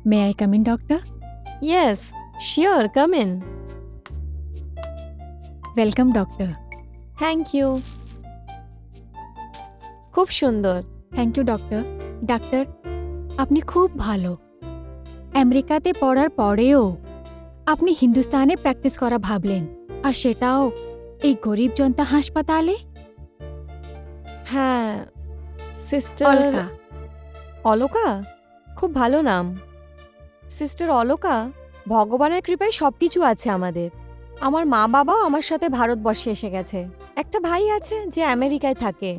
May I come in, doctor? Yes, sure, come in. Welcome, doctor. Thank you. খুব সুন্দর। Thank you doctor. Doctor, আপনি খুব ভালো। আমেরিকাতে পড়ার পরেও আপনি হিন্দুস্তানে প্র্যাকটিস করা ভাবলেন, আর সেটাও এই গরিব জনতা হাসপাতালে। হ্যাঁ, সিস্টার অলকা। অলকা? খুব ভালো নাম। সিস্টার অলকা, ভগবানের কৃপায় সবকিছু আছে আমাদের। আমার মা বাবাও আমার সাথে ভারতবর্ষে এসে গেছে। একটা ভাই আছে যে আমেরিকায় থাকে।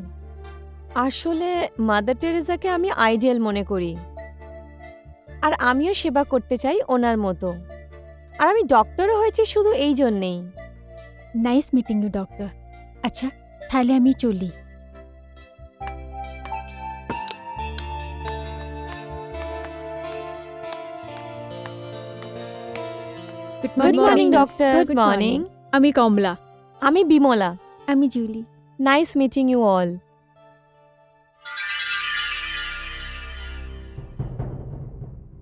আসলে মাদার টেরেসাকে আমি আইডিয়াল মনে করি, আর আমিও সেবা করতে চাই ওনার মতো। আর আমি ডক্টরও হয়েছি শুধু এই জন্যেই। Nice meeting you doctor. আচ্ছা, তাহলে আমি চলি। Good morning doctor. Good morning. আমি কমলা। আমি বিমলা। আমি Julie. Nice meeting you all.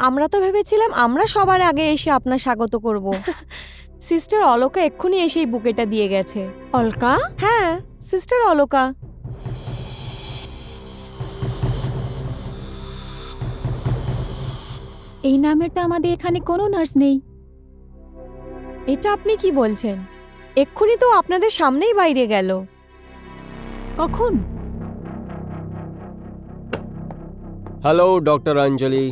আমরা তো ভেবেছিলাম আমরা সবার আগে এসে আপনার স্বাগত করব। সিস্টার অলকা এক্ষুনি এসেই বুকেটা দিয়ে গেছে। অলকা? হ্যাঁ, সিস্টার অলকা। এই নামের তো আমাদের এখানে কোনো নার্স নেই। এটা আপনি কি বলছেন? এক্ষুনি তো আপনাদের সামনেই বাইরে গেল। কখন? Hello doctor Anjali.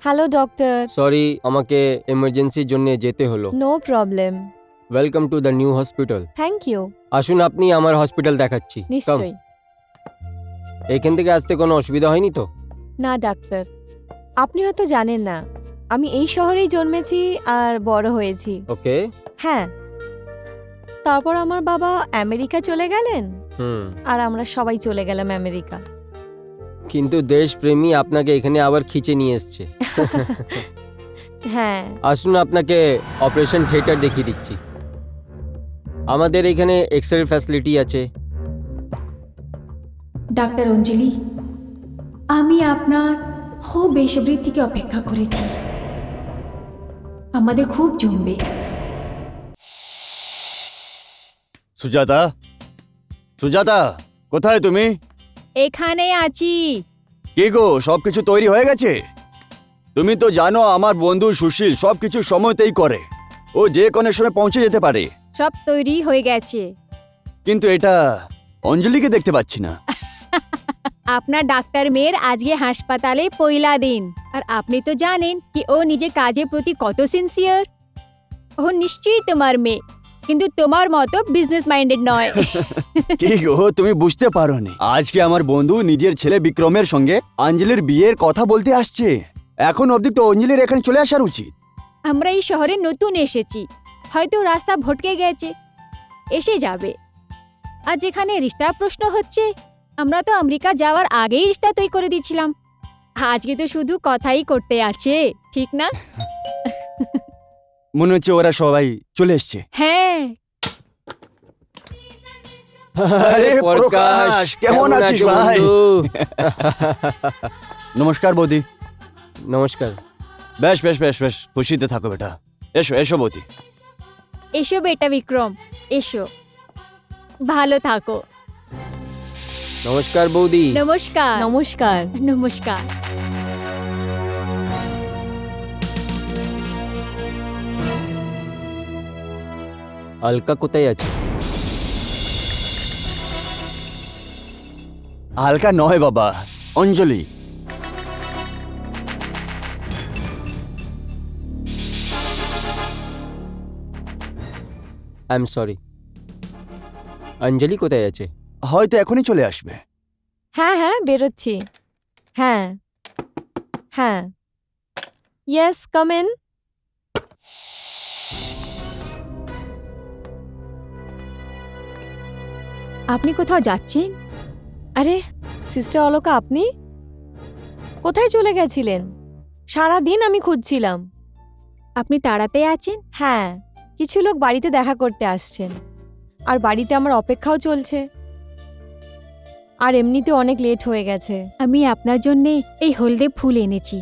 Hello doctor. Sorry, আমাকে এমার্জেন্সির জন্য যেতে হলো। No problem. Welcome to the new hospital. Thank you. আসুন, আপনি আমার হসপিটাল দেখাচ্ছি। নিশ্চয়ই। এখান থেকে আসতে কোনো অসুবিধা হয়নি তো? না ডাক্তার, আপনি হয়তো জানেন না, আমি এই শহরেই জন্মেছি আর বড় হয়েছি। ওকে। হ্যাঁ, তারপর আমার বাবা আমেরিকা চলে গেলেন, হুম। আর আমরা সবাই চলে গেলাম আমেরিকা। কিন্তু দেশপ্রেমী আপনাকে এখানে আবার খিচে নিয়ে এসছে। হ্যাঁ। আসুন, আপনাকে অপারেশন থিয়েটার দেখিয়ে দিচ্ছি। আমাদের এখানে এক্স-রে ফ্যাসিলিটি আছে। ডাক্তার অঞ্জলি, আমি আপনার খুব বেসব্রি থেকে অপেক্ষা করেছি। আমাদের খুব জমবে। সুজাতা, সুজাতা, কোথায় তুমি? এখানে আছি। কি গো, সবকিছু তৈরি হয়ে গেছে? তুমি তো জানো আমার বন্ধু সুশীল সবকিছু সময়তেই করে। ও যে কোনো সময় পৌঁছে যেতে পারে। সব তৈরি হয়ে গেছে। কিন্তু এটা অঞ্জলিকে দেখতে পাচ্ছি না। আপনার ডাক্তার মেয়ের আজকে হাসপাতালে পয়লা দিন, আর আপনি তো জানেন কি ও নিজে কাজের প্রতি কত সিনসিয়ার। ও নিশ্চয়ই তোমার মেয়ে, কিন্তু তোমার মতো বিজনেস মাইন্ডেড নয়। কি গো, তুমি বুঝতে পারোনি? আজকে আমার বন্ধু নিজের ছেলে বিক্রমের সঙ্গে অঞ্জলির বিয়ের কথা বলতে আসছে। এখন অবধি তো অঞ্জলির এখানে চলে আসার উচিত। আমরা এই শহরে নতুন এসেছি, হয়তো রাস্তা ভটকে গেছে, এসে যাবে। আর যেখানে রিশতা প্রশ্ন হচ্ছে, আমরা তো আমেরিকা যাওয়ার আগেই রিশতা তৈরি করে দিয়েছিলাম। আজকে তো শুধু কথাই করতে আছে, ঠিক না? মনে হচ্ছে ওরা সবাই চলে এসছে। হ্যাঁ। আরে প্রকাশ, কেমন আছিস ভাই? নমস্কার বৌদি। নমস্কার। বেশ বেশ বেশ বেশ, খুশিতে থাকো বেটা। এসো এসো বৌদি। এসো বেটা বিক্রম, এসো, ভালো থাকো। নমস্কার বৌদি। নমস্কার। নমস্কার। নমস্কার। অলকা কোথায় আছে? হালকা নয় বাবা, Anjali. I am sorry. Anjali কোথায় আছে? হয়তো এখনই চলে আসবে। হ্যাঁ হ্যাঁ, বেরোচ্ছি। হ্যাঁ হ্যাঁ। Yes, come in. আপনি কোথাও যাচ্ছেন? আরে সিস্টার অলকা, আপনি কোথায় চলে গেছিলেন? সারা দিন আমি খুঁজছিলাম। আপনি তাড়াতে আছেন? হ্যাঁ, কিছু লোক বাড়িতে দেখা করতে আসছেন, আর বাড়িতে আমার অপেক্ষাও চলছে, আর এমনিতে অনেক লেট হয়ে গেছে। আমি আপনার জন্যে এই হলদে ফুল এনেছি।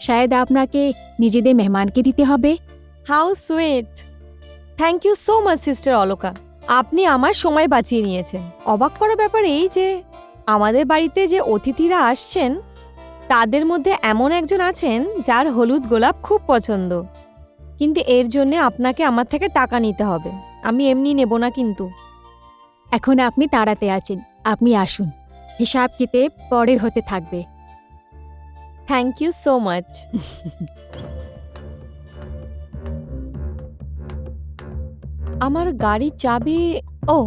শায়দ আপনাকে নিজেদের মেহমানকে দিতে হবে। How sweet, thank you so much sister Alka, আপনি আমার সময় বাঁচিয়ে নিয়েছেন। অবাক করার ব্যাপার এই যে আমাদের বাড়িতে যে অতিথিরা আসছেন তাদের মধ্যে এমন একজন আছেন যার হলুদ গোলাপ খুব পছন্দ, কিন্তু এর জন্য আপনাকে আমার থেকে টাকা নিতে হবে। আমি এমনি নেব না কিন্তু। এখন আপনি তাড়াতে আছেন, আপনি আসুন, হিসাব কিতাব পরে হতে থাকবে। Thank you so much. আমার গাড়ির চাবি, ও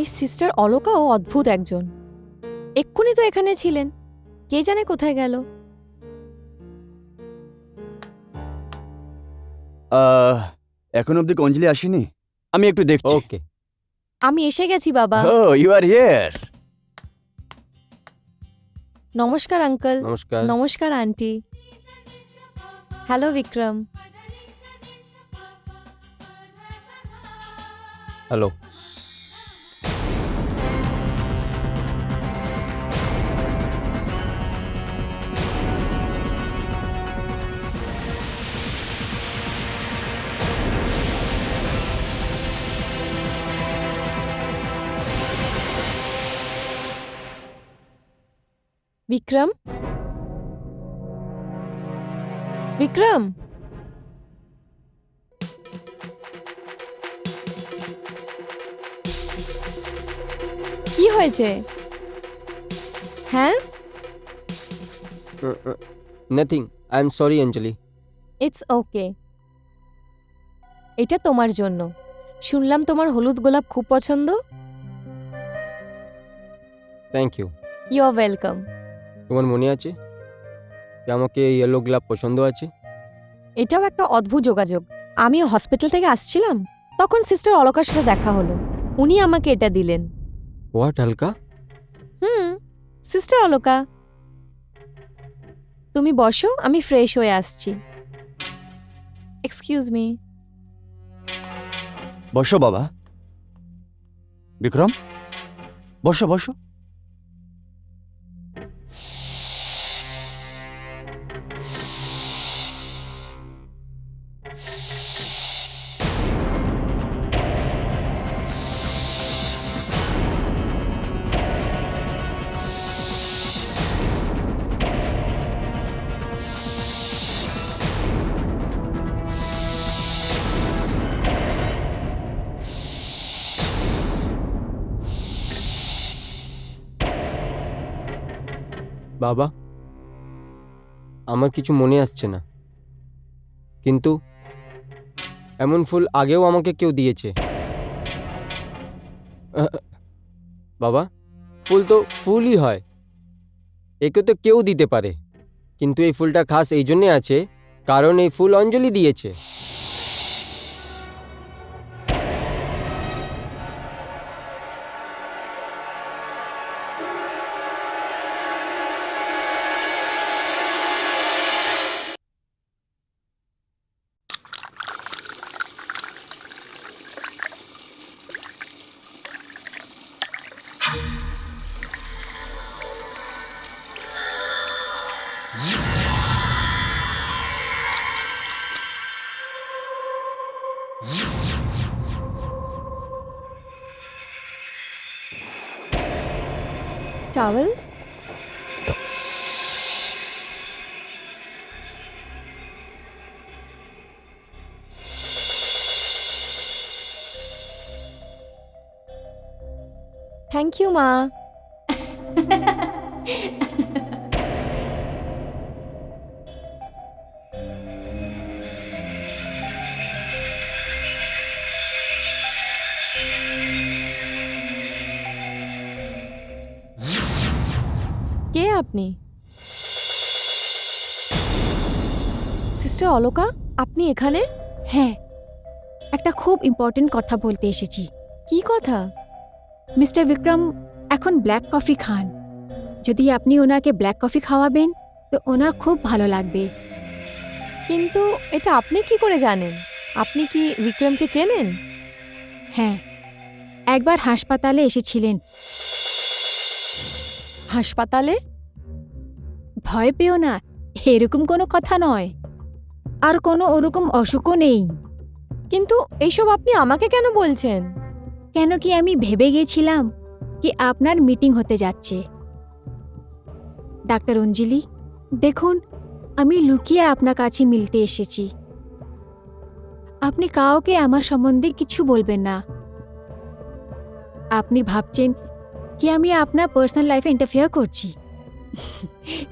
এই সিস্টার অলকাও অদ্ভুত একজন। এক্ষুনি তো এখানে ছিলেন, কে জানে কোথায় গেল। এখন অব্দি অঞ্জলি আসেনি, আমি একটু দেখছি। ওকে। আমি এসে গেছি বাবা। Oh you are here. নমস্কার আঙ্কেল। নমস্কার। নমস্কার aunty. Hello Vikram. Hello. Vikram, Vikram, কি হয়েছে? হ্যাঁ, nothing, I am sorry Anjali. It's okay. এটা তোমার জন্য। শুনলাম তোমার হলুদ গোলাপ খুব পছন্দ। Thank you. You are welcome. তোমার মনে আছে যে আমাকে ইয়েলো গোলাপ পছন্দ আছে? এটাও একটা অদ্ভুত যোগাযোগ। আমি হসপিটাল থেকে আসছিলাম, তখন সিস্টার অলকার সাথে দেখা হলো, উনি আমাকে এটা দিলেন। হোয়াট হালকা? সিস্টার অলকা, তুমি বসো, আমি ফ্রেশ হয়ে আসছি। Excuse me. বসো বাবা। বিক্রম, বসো বসো। বাবা, আমার কিছু মনে আসছে না, কিন্তু এমন ফুল আগেও আমাকে কেউ দিয়েছে। বাবা, ফুল তো ফুলই হয়, একে তো কেউ দিতে পারে, কিন্তু এই ফুলটা খাস এই জন্যে আছে কারণ এই ফুল অঞ্জলি দিয়েছে। টাওয়েল? থ্যাংক ইউ মা। কে আপনি? সিস্টার অলকা, আপনি এখানে? হ্যাঁ, একটা খুব ইম্পর্টেন্ট কথা বলতে এসেছি। কি কথা? মিস্টার বিক্রম এখন ব্ল্যাক কফি খান। যদি আপনি ওনাকে ব্ল্যাক কফি খাওয়াবেন তো ওনার খুব ভালো লাগবে। কিন্তু এটা আপনি কি করে জানেন? আপনি কি বিক্রমকে চেনেন? হ্যাঁ, একবার হাসপাতালে এসেছিলেন। হাসপাতালে? ভয় পেও না, এরকম কোনো কথা নয়। আর কোনো ওরকম অসুখও নেই। কিন্তু এইসব আপনি আমাকে কেন বলছেন? কেন কি আমি ভেবে গেছিলাম কি আপনার মিটিং হতে যাচ্ছে। ডাক্তার অঞ্জলি, দেখুন, আমি লুকিয়ে আপনার কাছে মিলতে এসেছি। আপনি কাউকে আমার সম্বন্ধে কিছু বলবেন না। আপনি ভাবছেন কি আমি আপনার পার্সোনাল লাইফে ইন্টারফেয়ার করছি।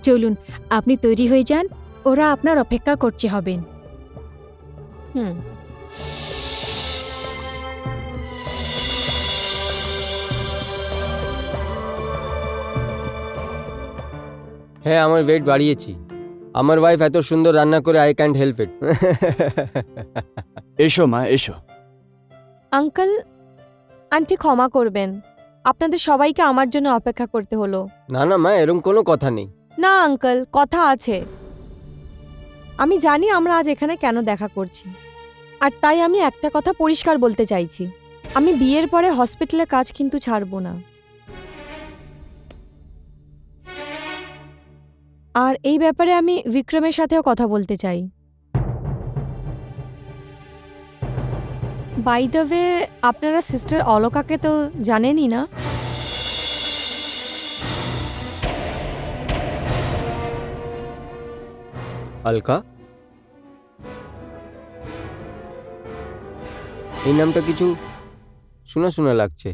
চলুন, আপনি তৈরি হয়ে যান, ওরা আপনার অপেক্ষা করছে হবেন। হুম। হ্যাঁ, আমার ওয়েট বাড়িয়েছি। আমার ওয়াইফ এত সুন্দর রান্না করে, আই ক্যান্ট হেল্প ইট। এসো মা, এসো। আঙ্কেল, আন্টি ক্ষমা করবেন, আপনাদের সবাইকে আমার জন্য অপেক্ষা করতে হলো। না না মা, এরকম কোনো কথা নেই। না আঙ্কেল, কথা আছে। আমি জানি আমরা আজ এখানে কেন দেখা করছি, আর তাই আমি একটা কথা পরিষ্কার বলতে চাইছি। আমি বিয়ের পরে হসপিটালে কাজ কিন্তু ছাড়বো না। আর এই ব্যাপারে আমি বিক্রমের সাথেও কথা বলতে চাই। বাই দ্য ওয়ে, আপনারা সিস্টার অলকাকে তো জানেনই না? আলকা? এই নামটা কিছু শোনা শোনা লাগছে।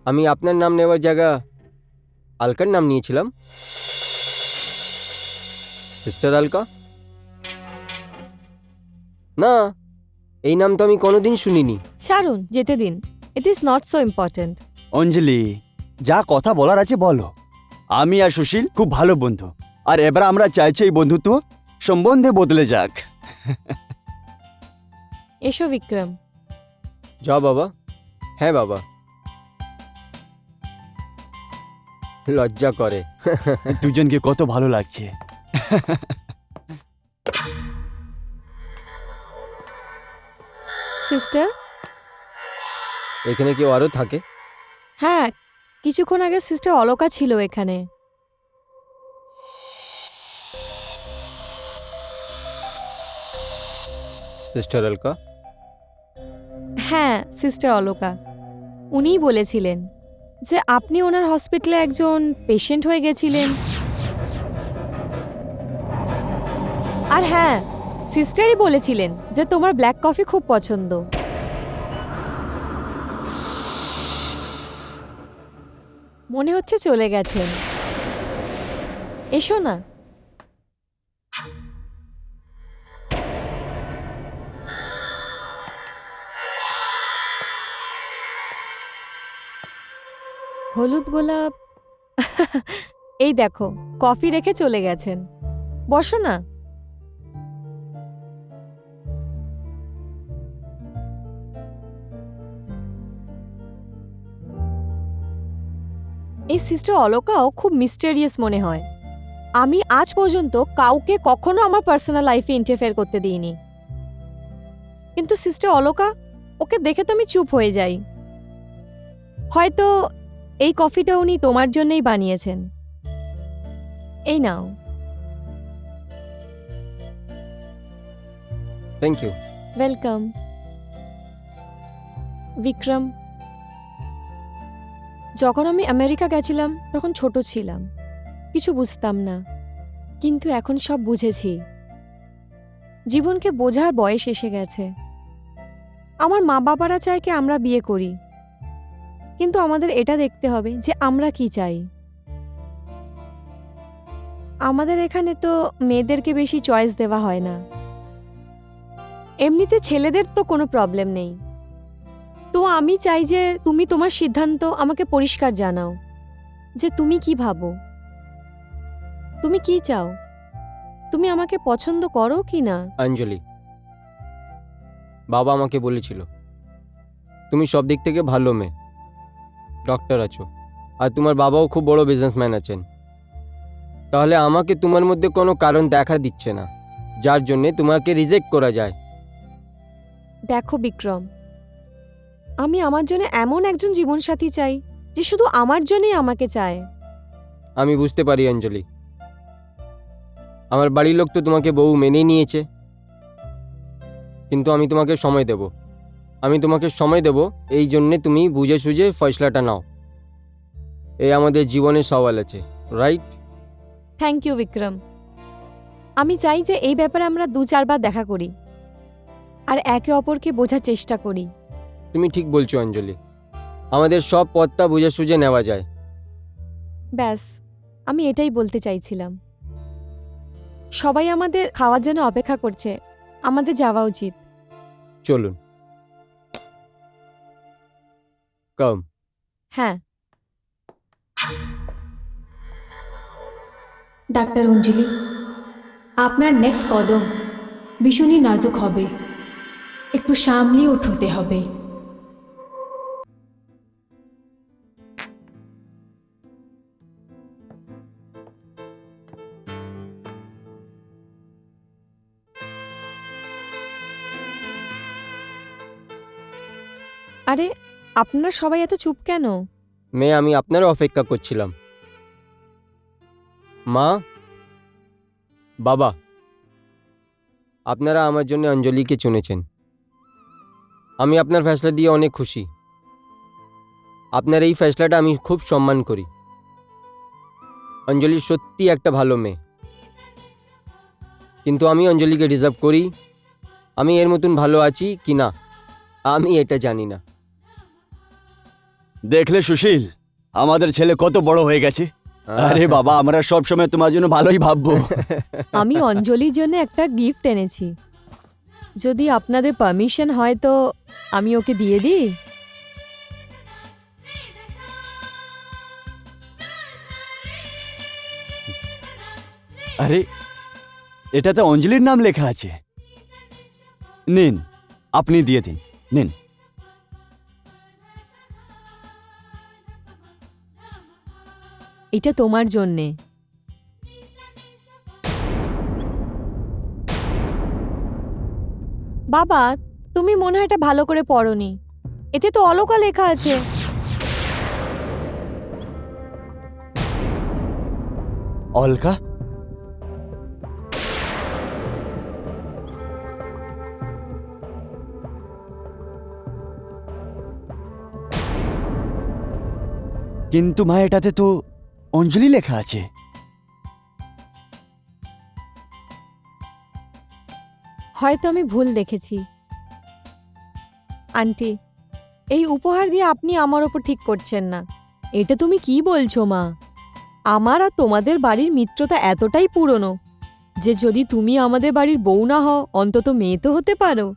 আমি আপনার নাম নেওয়ার জায়গা আলকার নাম নিয়েছিলাম। সিস্টার আলকা? না, এই নাম তো আমি কোনোদিন শুনিনি। ছাড়ুন, যেতে দিন। It is not so important. Anjali, যা কথা বলার আছে বলো। আমি আর সুশীল খুব ভালো বন্ধু, আর এবার আমরা চাইছি এই বন্ধুত্ব সম্বন্ধে বদলে যাক। এসো বিক্রম। যা বাবা। হ্যাঁ বাবা। লজ্জা করে। দুজনকে কত ভালো লাগছে। সিস্টার? এখানে কেউ আরও থাকে? হ্যাঁ, কিছুক্ষণ আগে সিস্টার অলকা ছিল এখানে। সিস্টার আলকা? হ্যাঁ, সিস্টার অলকা। উনিই বলেছিলেন যে আপনি ওনার হসপিটালে একজন পেশেন্ট হয়ে গেছিলেন। আর হ্যাঁ, সিস্টারই বলেছিলেন যে তোমার ব্ল্যাক কফি খুব পছন্দ। মনে হচ্ছে চলে গেছেন। এসো না। হলুদ গোলাপ। এই দেখো, কফি রেখে চলে গেছেন। বসো না। এই সিস্টার অলকাও খুব মিস্টেরিয়াস মনে হয়। আমি আজ পর্যন্ত কাউকে কখনো আমার পার্সোনাল লাইফে ইন্টারফেয়ার করতে দিইনি, কিন্তু সিস্টার অলকা, ওকে দেখে তো আমি চুপ হয়ে যাই। হয়তো এই কফিটা উনি তোমার জন্যই বানিয়েছেন। এই নাও। Thank you. ওয়েলকাম। বিক্রম, যখন আমি আমেরিকা গেছিলাম তখন ছোট ছিলাম, কিছু বুঝতাম না, কিন্তু এখন সব বুঝেছি। জীবনকে বোঝার বয়স এসে গেছে। আমার মা বাবারা চায় কি আমরা বিয়ে করি, কিন্তু আমাদের এটা দেখতে হবে যে আমরা কি চাই। আমাদের এখানে তো মেয়েদেরকে বেশি চয়েস দেওয়া হয় না। এমনিতে ছেলেদের তো কোনো প্রবলেম নেই। তো আমি চাই যে তুমি তোমার সিদ্ধান্ত আমাকে পরিষ্কার জানাও, যে তুমি কি ভাবো, তুমি কি চাও, তুমি আমাকে পছন্দ করো কি না। অঞ্জলি, বাবা আমাকে বলেছিল তুমি সব দিক থেকে ভালো মেয়ে, ডক্টর আছো, আর তোমার বাবাও খুব বড় বিজনেসম্যান আছেন, তাহলে আমাকে তোমার মধ্যে কোনো কারণ দেখা দিচ্ছে না যার জন্যে তোমাকে রিজেক্ট করা যায়। দেখো বিক্রম, আমি আমার জন্য এমন একজন জীবনসাথী চাই যে শুধু আমার জন্যই আমাকে চায়। আমি বুঝতে পারি অঞ্জলি, আমার বাড়ির লোক তো তোমাকে বউ মেনেই নিয়েছে, কিন্তু আমি তোমাকে সময় দেব। আমি তোমাকে সময় দেব, এই জন্যে তুমি বুঝে সুঝে ফয়সলাটা নাও। এই আমাদের জীবনের সওয়াল আছে, রাইট? Thank you Vikram. আমি চাই যে এই ব্যাপারে আমরা 2-4 বার দেখা করি আর একে অপরকে বোঝার চেষ্টা করি। তুমি ঠিক বলছো অঞ্জলি, আমাদের সব পথটা বুঝে সুঝে নেওয়া যায়। ব্যাস, আমি এটাই বলতে চাইছিলাম। সবাই আমাদের খাওয়ার জন্য অপেক্ষা করছে, আমাদের যাওয়া উচিত। চলুন। কম। হ্যাঁ। ডাক্তার অঞ্জলি, আপনার নেক্সট কদম ভীষণই নাজুক হবে, একটু সামলিয়ে উঠতে হবে। আরে, আপনারা সবাই এত চুপ কেন? মেয়ে, আমি আপনারও অপেক্ষা করছিলাম। মা, বাবা, আপনারা আমার জন্য অঞ্জলিকে চুনেছেন। আমি আপনার ফ্যাসলা দিয়ে অনেক খুশি। আপনার এই ফ্যাসলাটা আমি খুব সম্মান করি। অঞ্জলি সত্যি একটা ভালো মেয়ে, কিন্তু আমি অঞ্জলিকে ডিজার্ভ করি? আমি এর মতন ভালো আছি কি না আমি এটা জানি না। দেখলে সুশীল, আমাদের ছেলে কত বড় হয়ে গেছে। আরে বাবা, আমরা সব সময় তোমার জন্য ভালোই ভাববো। আমি অঞ্জলির জন্য একটা গিফট এনেছি, যদি আপনাদের পারমিশন হয় তো আমি ওকে দিয়ে দিই। আরে, এটাতে অঞ্জলির নাম লেখা আছে। নিন, আপনি দিয়ে দিন, নিন। এটা তোমার জন্যে। বাবা, তুমি মনে হয় এটা ভালো করে পড়োনি, এতে তো অলকা লেখা আছে। অলকা? কিন্তু মা, এটাতে তো অঞ্জলি লেখা আছে। হয়তো আমি ভুল দেখেছি। আন্টি, এই উপহার দিয়ে আপনি আমার ওপর ঠিক করছেন না। এটা তুমি কি বলছো মা? আমার আর তোমাদের বাড়ির মিত্রতা এতটাই পুরনো যে যদি তুমি আমাদের বাড়ির বউ না হও, অন্তত মেয়ে তো হতে পারো।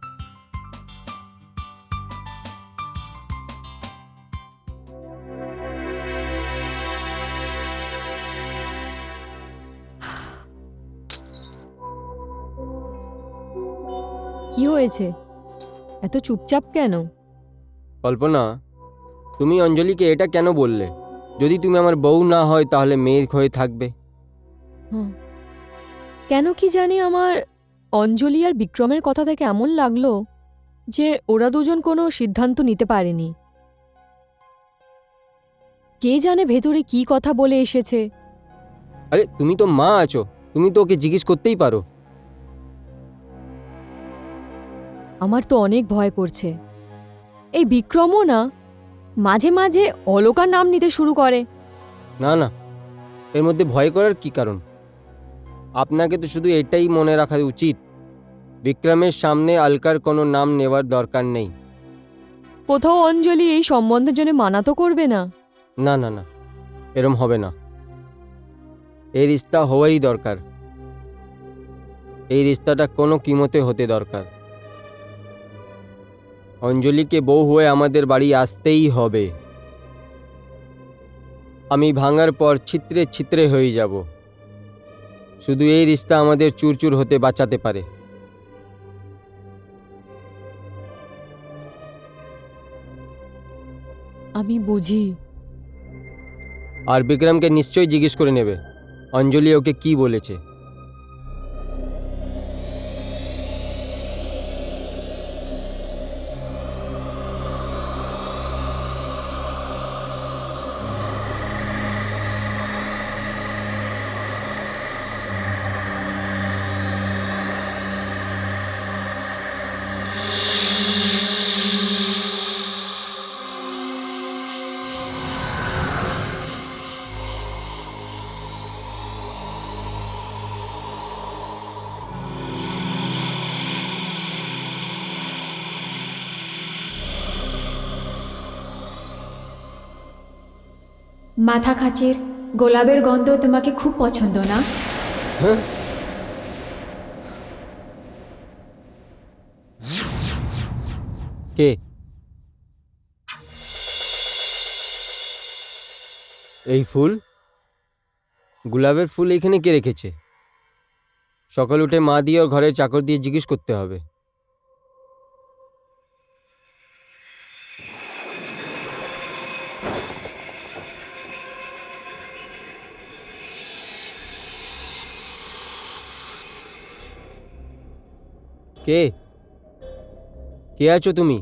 কি হয়েছে, এত চুপচাপ কেন? কল্পনা, তুমি অঞ্জলিকে এটা কেন বললে? যদি তুমি আমার বউ না হয় তাহলে মেয়ে হয়ে থাকবে। কেন কি জানি আমার অঞ্জলি আর বিক্রমের কথা থেকে এমন লাগলো যে ওরা দুজন কোনো সিদ্ধান্ত নিতে পারেনি। কে জানে ভেতরে কি কথা বলে এসেছে। আরে, তুমি তো মা আছো, তুমি তো ওকে জিজ্ঞেস করতেই পারো। আমার তো অনেক ভয় করছে। এই বিক্রমও না মাঝে মাঝে অলকার নাম নিতে শুরু করে। না না, এর মধ্যে ভয় করার কি কারণ? আপনাকে তো শুধু এটাই মনে রাখা উচিত, বিক্রমের সামনে আলকার কোনো নাম নেওয়ার দরকার নেই। কোথাও অঞ্জলি এই সম্বন্ধের জন্য মানা তো করবে না? না না না, এরম হবে না। এই রিস্তা হওয়ারই দরকার। এই রিস্তাটা কোনো কিমতে হতে দরকার। অঞ্জলিকে বউ হয়ে আমাদের বাড়ি আসতেই হবে। আমি ভাঙার পর ছিত্রে ছিত্রে হয়ে যাব। শুধু এই রিস্তা আমাদের চুরচুর হতে বাঁচাতে পারে। আমি বুঝি, আর বিক্রমকে নিশ্চয়ই জিজ্ঞেস করে নেবে অঞ্জলি ওকে কি বলেছে। মাথা খাঁচির গোলাপের গন্ধ তোমাকে খুব পছন্দ না? হ্যাঁ, কে? এই ফুল, গোলাপের ফুল এখানে কে রেখেছে? সকাল উঠে মা দিয়ে ওর ঘরের চাকর দিয়ে জিজ্ঞেস করতে হবে। কে? কে আছো তুমি?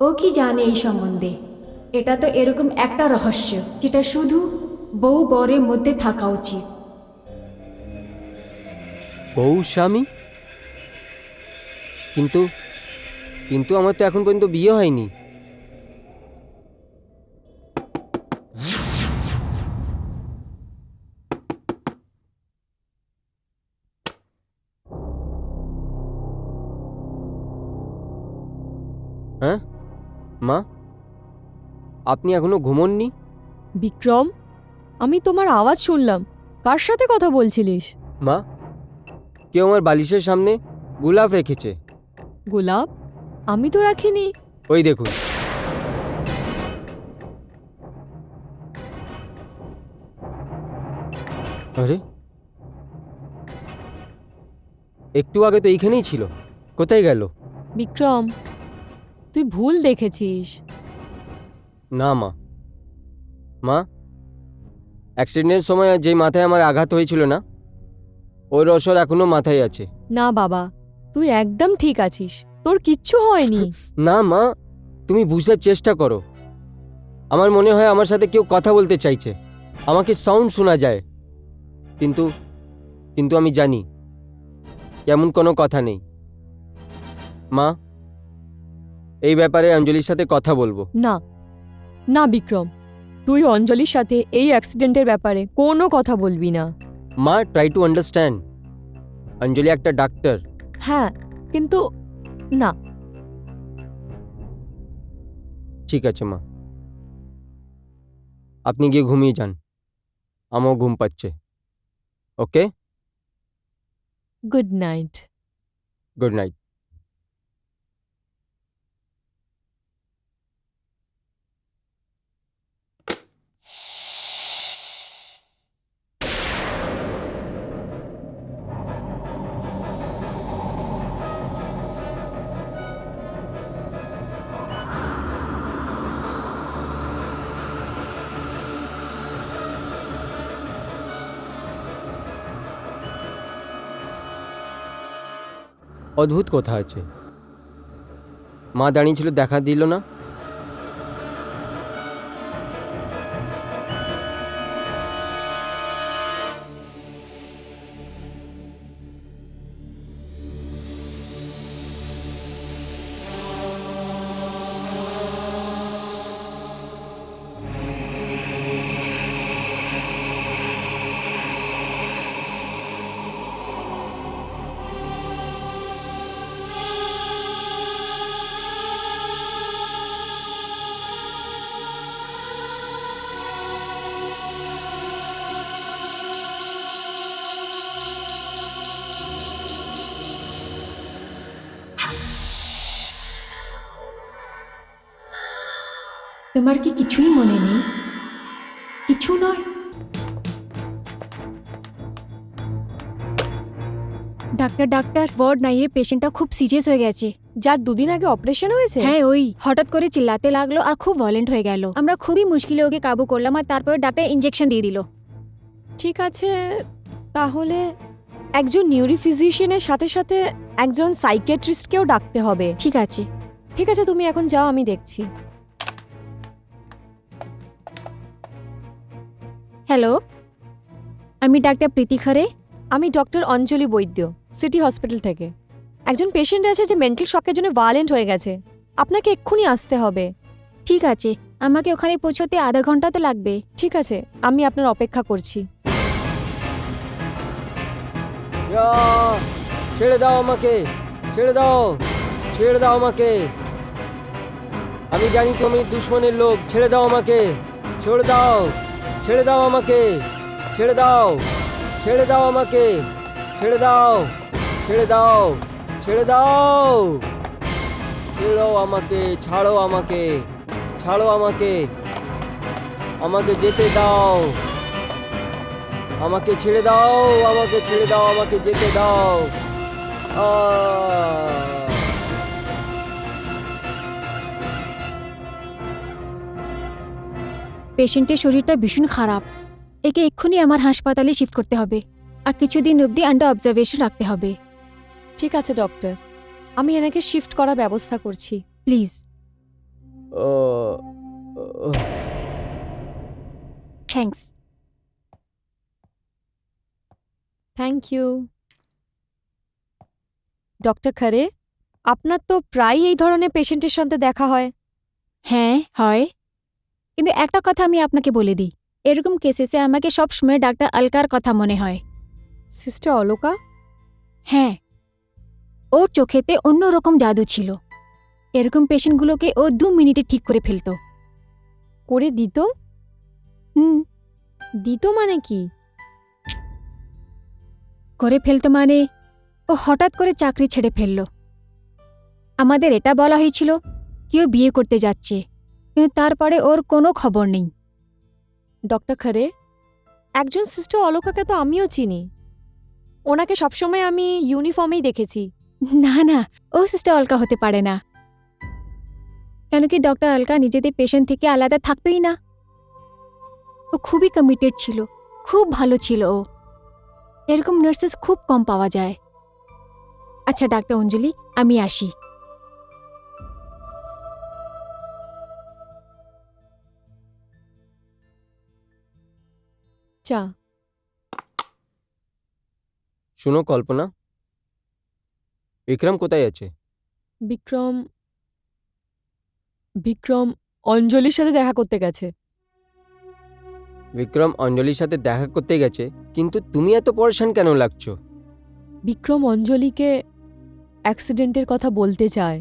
ও কি জানে এই সম্বন্ধে? এটা তো এরকম একটা রহস্য যেটা শুধু বউ বরের মধ্যে থাকা উচিত। বউ স্বামী? কিন্তু কিন্তু আমার তো এখন পর্যন্ত বিয়ে হয়নি। হ্যাঁ মা, আপনি এখনো ঘুমোননি? বিক্রম, আমি তোমার আওয়াজ শুনলাম। কার সাথে কথা বলছিলিস? মা, কেউ আমার বালিশের সামনে গোলাপ রেখেছে। গোলাপ? আমি তো রাখিনি। ওই দেখুন। আরে, একটু আগে তো এইখানেই ছিল, কোথায় গেল? বিক্রম, তুই ভুল দেখেছিস। না মা, মা, অ্যাক্সিডেন্টের সময় যে মাথায় আমার আঘাত হয়েছিল না, ওই রসর এখনো মাথায় আছে। না বাবা, তুই একদম ঠিক আছিস, তোর কিচ্ছু হয়নি। না মা, তুমি বুঝতে চেষ্টা করো। আমার মনে হয় আমার সাথে কেউ কথা বলতে চাইছে, আমাকে সাউন্ড শোনা যায়, কিন্তু কিন্তু আমি জানি এমন কোনো কথা নেই। মা, এই ব্যাপারে অঞ্জলির সাথে কথা বলবো। না না বিক্রম, তুই অঞ্জলির সাথে এই অ্যাক্সিডেন্টের ব্যাপারে কোনো কথা বলবি না। মা, ট্রাই টু আন্ডারস্ট্যান্ড। অঞ্জলি একটা ডাক্তার। হ্যাঁ, কিন্তু না। ঠিক আছে মা, আপনি গিয়ে ঘুমিয়ে যান, আমারও ঘুম পাচ্ছে। ওকে, গুড নাইট। Good night. অদ্ভুত কথা আছে, মা দাঁড়িয়ে ছিল, দেখা দিল না। তোমার কি কিছুই মনে নেই? কিছু নয়? ডাক্তার ডাক্তার ওয়ার্ড 9 এর পেশেন্টটা খুব সিরিয়াস হয়ে গেছে। যার দুদিন আগে অপারেশন হয়েছে? হ্যাঁ ওই হঠাৎ করে চিল্লাতে লাগলো আর খুব ভায়োলেন্ট হয়ে গেল। আমরা খুবই মুশকিলে ওকে কাবু করলাম আর তারপরে ডাক্তার ইনজেকশন দিয়ে দিল। ঠিক আছে, তাহলে একজন নিউরোফিজিশিয়ানের সাথে সাথে একজন সাইকিয়াট্রিস্টকেও ডাকতে হবে। ঠিক আছে। ঠিক আছে, তুমি এখন যাও, আমি দেখছি। হ্যালো, আমি ডাক্তার প্রীতি খরে। আমি ডক্টর অঞ্জলি বৈদ্য, সিটি হসপিটাল থেকে। একজন পেশেন্ট আছে যে মেন্টাল শকের জন্য ভায়োলেন্ট হয়ে গেছে। আপনাকে এক্ষুনি আসতে হবে। ঠিক আছে, আমাকে ওখানে পৌঁছতে আধা ঘন্টা তো লাগবে। ঠিক আছে, আমি আপনার অপেক্ষা করছি। ইয়া, ছেড়ে দাও আমাকে, ছেড়ে দাও, ছেড়ে দাও আমাকে। আমি জানি তুমি দুশ্মনের লোক, ছেড়ে দাও আমাকে, ছেড়ে দাও, ছেড়ে দাও আমাকে, ছেড়ে দাও, ছেড়ে দাও আমাকে, ছেড়ে দাও, ছেড়ে দাও, ছেড়ে দাও, ছেড়ো আমাকে, ছাড়ো আমাকে, ছাড়ো আমাকে, আমাকে যেতে দাও, আমাকে ছেড়ে দাও, আমাকে ছেড়ে দাও, আমাকে যেতে দাও। পেশেন্টের শরীরটা ভীষণ খারাপ। একে এক্ষুনি আমার হাসপাতালে শিফট করতে হবে আর কিছুদিন অবধি আন্ডার অবজারভেশন রাখতে হবে। ঠিক আছে ডক্টর, আমি এনাকে শিফট করার ব্যবস্থা করছি। Please. Thanks. Thank you. Doctor Khare, আপনার তো প্রায় এই ধরনের পেশেন্টের সাথে দেখা হয়। হ্যাঁ হয়, কিন্তু একটা কথা আমি আপনাকে বলে দিই, এরকম কেসেসে আমাকে সবসময় ডাক্তার আলকার কথা মনে হয়। সিস্টার অলোকা? হ্যাঁ, ওর চোখেতে অন্যরকম জাদু ছিল। এরকম পেশেন্টগুলোকে ও 2 মিনিটে ঠিক করে ফেলতো। করে দিত? হুম, দিত মানে কি? করে ফেলতো মানে ও হঠাৎ করে চাকরি ছেড়ে ফেলল। আমাদের এটা বলা হয়েছিল কেউ বিয়ে করতে যাচ্ছে, কিন্তু তারপরে ওর কোনো খবর নেই। ডক্টর খরে, একজন সিস্টার অলোকাকে তো আমিও চিনি। ওনাকে সবসময় আমি ইউনিফর্মেই দেখেছি। না না, ও সিস্টার অলকা হতে পারে না। কেন কি ডক্টর অলকা নিজেদের পেশেন্ট থেকে আলাদা থাকতোই না। ও খুবই কমিটেড ছিল, খুব ভালো ছিল ও। এরকম নার্সেস খুব কম পাওয়া যায়। আচ্ছা ডাক্তার অঞ্জলি, আমি আসি। চা। শুনো কল্পনা, বিক্রম কোথায় আছে? বিক্রম বিক্রম অঞ্জলির সাথে দেখা করতে গেছে। বিক্রম অঞ্জলির সাথে দেখা করতে গেছে, কিন্তু তুমি এত পরেশান কেন লাগছো? বিক্রম অঞ্জলিকে অ্যাক্সিডেন্টের কথা বলতে চায়।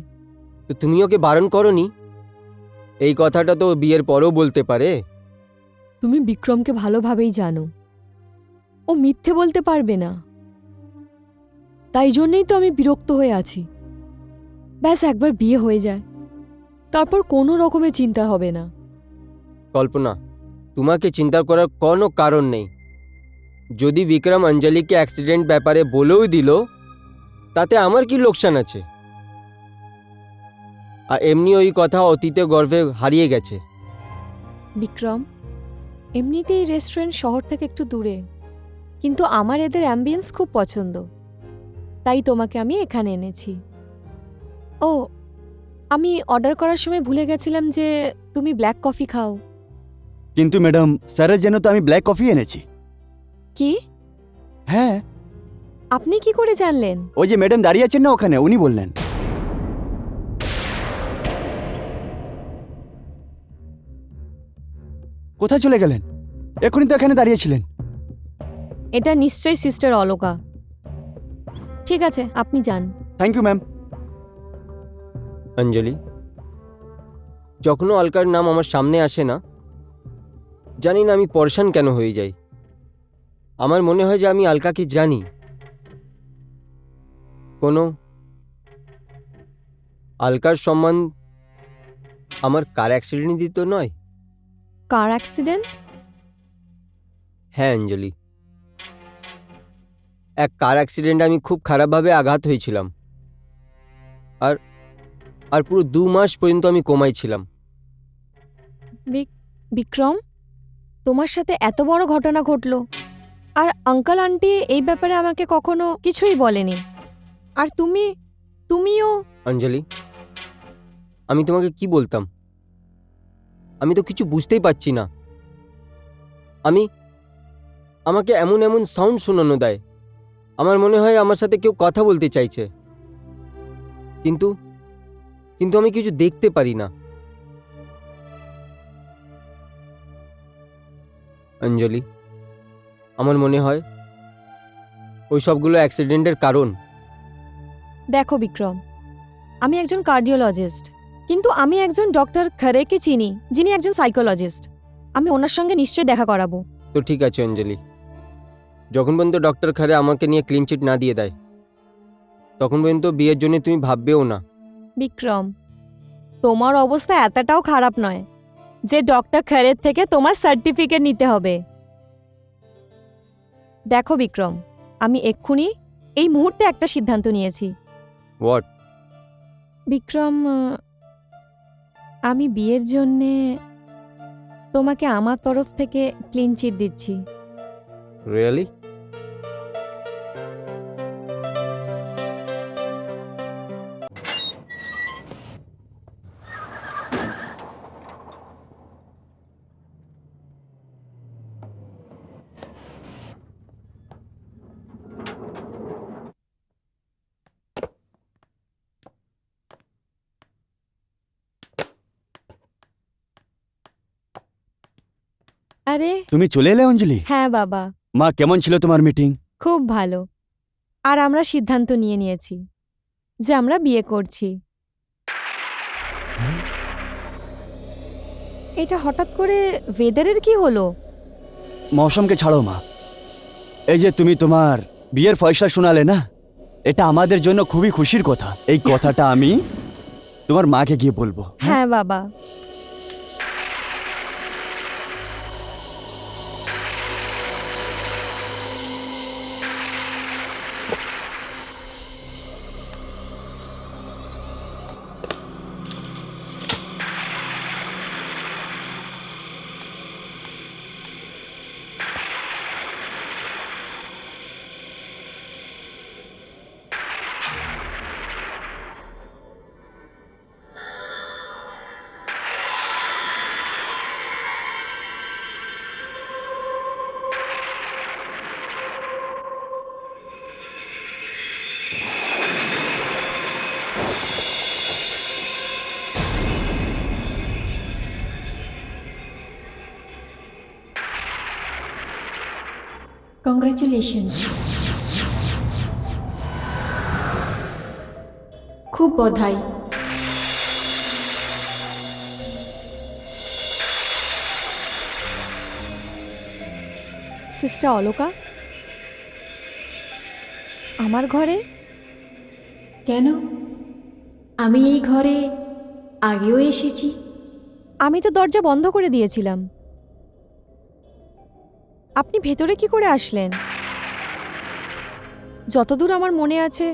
তো তুমি ওকে বারণ করনি? এই কথাটা তো বিয়ের পরেও বলতে পারে। তুমি বিক্রমকে ভালোভাবেই জানো, ও মিথ্যে বলতে পারবে না। তাই জন্যই তো আমি বিরক্ত হয়ে আছি। ব্যাস একবার বিয়ে হয়ে যায়, তারপর কোনো রকমের চিন্তা হবে না। কল্পনা, তোমাকে চিন্তা করার কোনো কারণ নেই। যদি বিক্রম অঞ্জলিকে অ্যাক্সিডেন্ট ব্যাপারে বলেও দিল, তাতে আমার কি লোকসান আছে? আর এমনি ওই কথা অতীতে গর্ভে হারিয়ে গেছে। বিক্রম, এমনিতেই রেস্টুরেন্ট শহর থেকে একটু দূরে, কিন্তু আমার এদের অ্যাম্বিয়েন্স খুব পছন্দ, তাই তোমাকে আমি এখানে এনেছি। ও, আমি অর্ডার করার সময় ভুলে গেছিলাম যে তুমি ব্ল্যাক কফি খাও। কিন্তু ম্যাডাম, স্যারের জন্য তো আমি ব্ল্যাক কফি এনেছি। কি? হ্যাঁ, আপনি কি করে জানলেন? ওই যে ম্যাডাম দাঁড়িয়ে আছেন না ওখানে, উনি বললেন। কোথায় চলে গেলেন? এখনই তো এখানে দাঁড়িয়েছিলেন। এটা নিশ্চয়ই সিস্টার অলোকা। ঠিক আছে, আপনি যান। Thank you ma'am. অঞ্জলি, যখনও অলকার নাম আমার সামনে আসে না, জানি না আমি পরেশান কেন হয়ে যাই। আমার মনে হয় যে আমি অলকাকে জানি। কোনো অলকার সম্মান আমার কার অ্যাক্সিডেন্ট তো নয়? কার অ্যাক্সিডেন্ট? হ্যাঁ অঞ্জলি, এক কার অ্যাক্সিডেন্টে আমি খুব খারাপভাবে আঘাত হয়েছিলাম। আর আর পুরো 2 মাস পর্যন্ত আমি কোমায় ছিলাম। বিক্রম, তোমার সাথে এত বড় ঘটনা ঘটলো, আর আঙ্কেল আন্টি এই ব্যাপারে আমাকে কখনো কিছুই বলেনি। আর তুমিও। অঞ্জলি, আমি তোমাকে কি বলতাম? আমি তো কিছু বুঝতেই পারছি না। আমাকে এমন এমন সাউন্ড শোনানো দেয়, আমার মনে হয় আমার সাথে কেউ কথা বলতে চাইছে, কিন্তু কিন্তু আমি কিছু দেখতে পারি না। অঞ্জলি, আমার মনে হয় ওই সবগুলো অ্যাক্সিডেন্টের কারণ। দেখো বিক্রম, আমি একজন কার্ডিওলজিস্ট, কিন্তু আমি একজন ডক্টর খরেকে চিনি, যিনি একজন সাইকোলজিস্ট। আমি ওনার সঙ্গে নিশ্চয়ই দেখা করাবো। তো ঠিক আছে অঞ্জলি, যখন পর্যন্ত ডক্টর খারে আমাকে নিয়ে ক্লিন চিট না দিয়ে দেয়, তখন পর্যন্ত বিয়ের জন্য তুমি ভাববেও না। বিক্রম, তোমার অবস্থা এতটাও খারাপ নয় যে ডক্টর খরের থেকে তোমার সার্টিফিকেট নিতে হবে। দেখো বিক্রম, আমি এক্ষুনি এই মুহূর্তে একটা সিদ্ধান্ত নিয়েছি। হোয়াট? বিক্রম, আমি বিয়ের জন্যে তোমাকে আমার তরফ থেকে ক্লিন চিট দিচ্ছি। রিয়েলি? আরে তুমি চলে এলে অঞ্জলি? হ্যাঁ বাবা, মা, কেমন ছিল তোমার মিটিং? খুব ভালো। আর আমরা সিদ্ধান্ত নিয়েছি যে আমরা বিয়ে করছি। এটা হঠাৎ করে ওয়েদারের কি হলো? মৌসুমকে ছাড়ো মা, এই যে তুমি তোমার বিয়ের ফয়সলা শোনালে না, এটা আমাদের জন্য খুবই খুশির কথা। এই কথাটা আমি তোমার মাকে গিয়ে বলবো। হ্যাঁ বাবা। কংগ্রেচুলেশনস, খুব বধাই। সিস্টার অলোকা, আমার ঘরে? কেন? আমি এই ঘরে আগেও এসেছি। আমি তো দরজা বন্ধ করে দিয়েছিলাম। আপনি ভেতরে কি করে আসলেন? যতদূর আমার মনে আছে,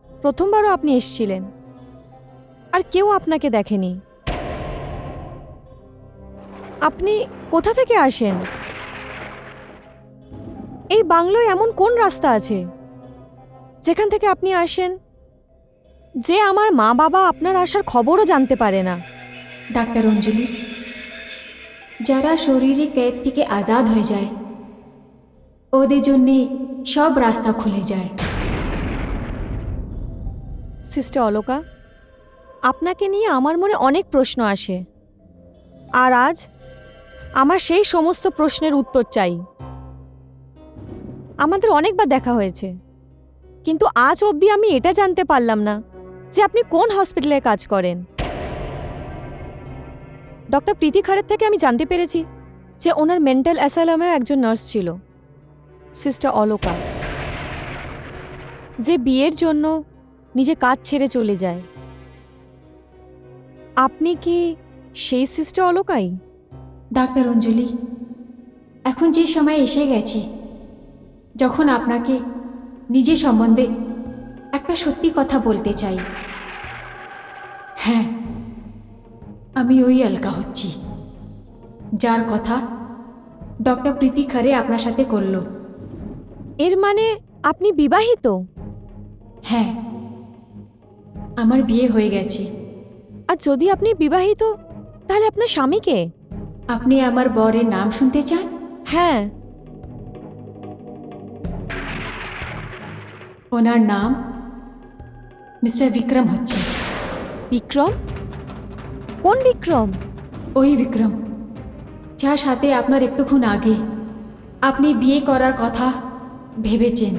প্রথমবারও আপনি এসেছিলেন, আর কেউ আপনাকে দেখেনি। আপনি কোথা থেকে আসেন? এই বাংলোয় এমন কোন রাস্তা আছে যেখান থেকে আপনি আসেন, যে আমার মা বাবা আপনার আসার খবরও জানতে পারে না? ডাক্তার অঞ্জলি, যারা শরীরে कैद থেকে আজাদ হয়ে যায়, ওদের জন্যে সব রাস্তা খুলে যায়। সিস্টার অলোকা, আপনাকে নিয়ে আমার মনে অনেক প্রশ্ন আসে, আর আজ আমার সেই সমস্ত প্রশ্নের উত্তর চাই। আমাদের অনেকবার দেখা হয়েছে, কিন্তু আজ অবধি আমি এটা জানতে পারলাম না যে আপনি কোন হসপিটালে কাজ করেন। ডক্টর প্রীতি খরের থেকে আমি জানতে পেরেছি যে ওনার মেন্টাল অ্যাসাইলামেও একজন নার্স ছিল, সিস্টার অলোকা, যে বিয়ের জন্য নিজে কাজ ছেড়ে চলে যায়। আপনি কি সেই সিস্টার অলোকাই? ডাক্তার অঞ্জলি, এখন যে সময় এসে গেছে যখন আপনাকে নিজের সম্বন্ধে একটা সত্যি কথা বলতে চাই। হ্যাঁ, আমি ওই অলকা হচ্ছি যার কথা ডক্টর প্রীতি খরে আপনার সাথে করলো। এর মানে আপনি বিবাহিত? হ্যাঁ, আমার বিয়ে হয়ে গেছে। আর যদি আপনি বিবাহিত তাহলে আপনার স্বামীকে? আপনি আমার বরের নাম শুনতে চান? হ্যাঁ। ওনার নাম মিস্টার বিক্রম হচ্ছে। বিক্রম? কোন বিক্রম? ওই বিক্রম যার সাথে আপনার একটুক্ষণ আগে আপনি বিয়ে করার কথা ভেবেছেন।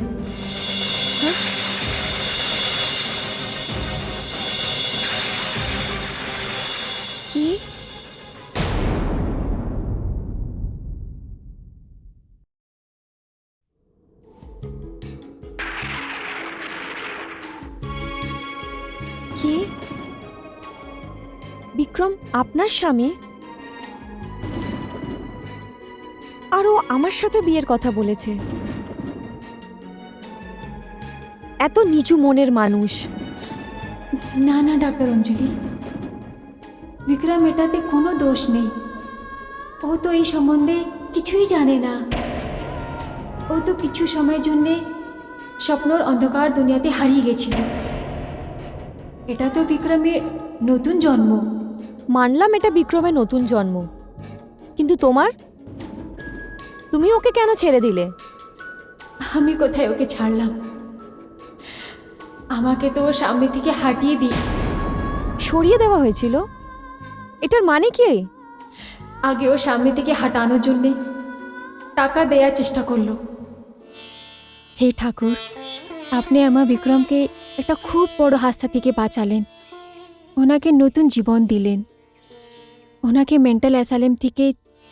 কি? কি? বিক্রম আপনার স্বামী? আর ও আমার সাথে বিয়ের কথা বলেছে? এত নিচু মনের মানুষ। না না ডাক্তার অঞ্জলি, বিক্রম এটাতে কোনো দোষ নেই। ও তো এই সম্বন্ধে কিছুই জানে না। ও তো কিছু সময়ের জন্যে স্বপ্নর অন্ধকার দুনিয়াতে হারিয়ে গেছিল। এটা তো বিক্রমের নতুন জন্ম। মানলাম এটা বিক্রমের নতুন জন্ম, কিন্তু তুমি ওকে কেন ছেড়ে দিলে? আমি কোথায় ওকে ছাড়লাম? আমাকে তো ওর সামনে থেকে হাঁটিয়ে দিই। সরিয়ে দেওয়া হয়েছিল? এটার মানে কি? আগে ওর সামনে থেকে হাঁটানোর জন্যে টাকা দেওয়ার চেষ্টা করলো। হে ঠাকুর, আপনি আমার বিক্রমকে একটা খুব বড় হাদসা থেকে বাঁচালেন। ওনাকে নতুন জীবন দিলেন। ওনাকে মেন্টাল অ্যাসাইলাম থেকে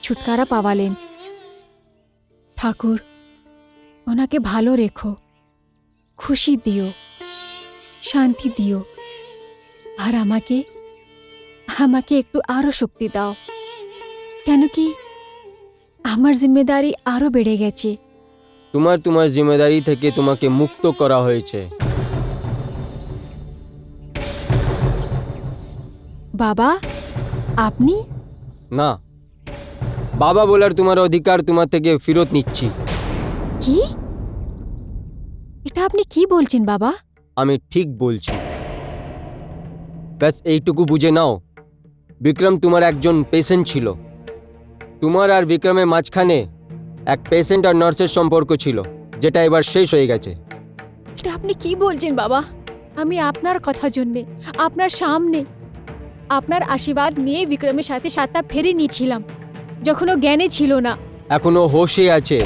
ছুটকারা পাওয়ালেন। ঠাকুর, ওনাকে ভালো রেখো, খুশি দিও, শান্তি দিও, আর আমাকে একটু আরও শক্তি দাও। কেন কি আমার জিম্মেদারি আরও বেড়ে গেছে। তোমার জিম্মেদারি থেকে তোমাকে মুক্ত করা হয়েছে। বাবা, আপনি? না, বাবা বলার তোমার অধিকার তোমার থেকে ফেরত নিচ্ছি। কি? এটা আপনি কি বলছেন বাবা? আমি ঠিক বলছি। ব্যাস এইটুকু বুঝে নাও, বিক্রম তোমার একজন পেশেন্ট ছিল। তোমার আর বিক্রমের মাঝখানে এক পেশেন্ট আর নার্সের সম্পর্ক ছিল, যেটা এবার শেষ হয়ে গেছে। এটা আপনি কি বলছেন বাবা? আমি আপনার কথার জন্যে, আপনার সামনে, আপনার আশীর্বাদ নিয়ে বিক্রমের সাথে 7টা ফেরি নিয়েছিলাম, যখন ও জ্ঞানে ছিল না। এখনো হোশে আছে।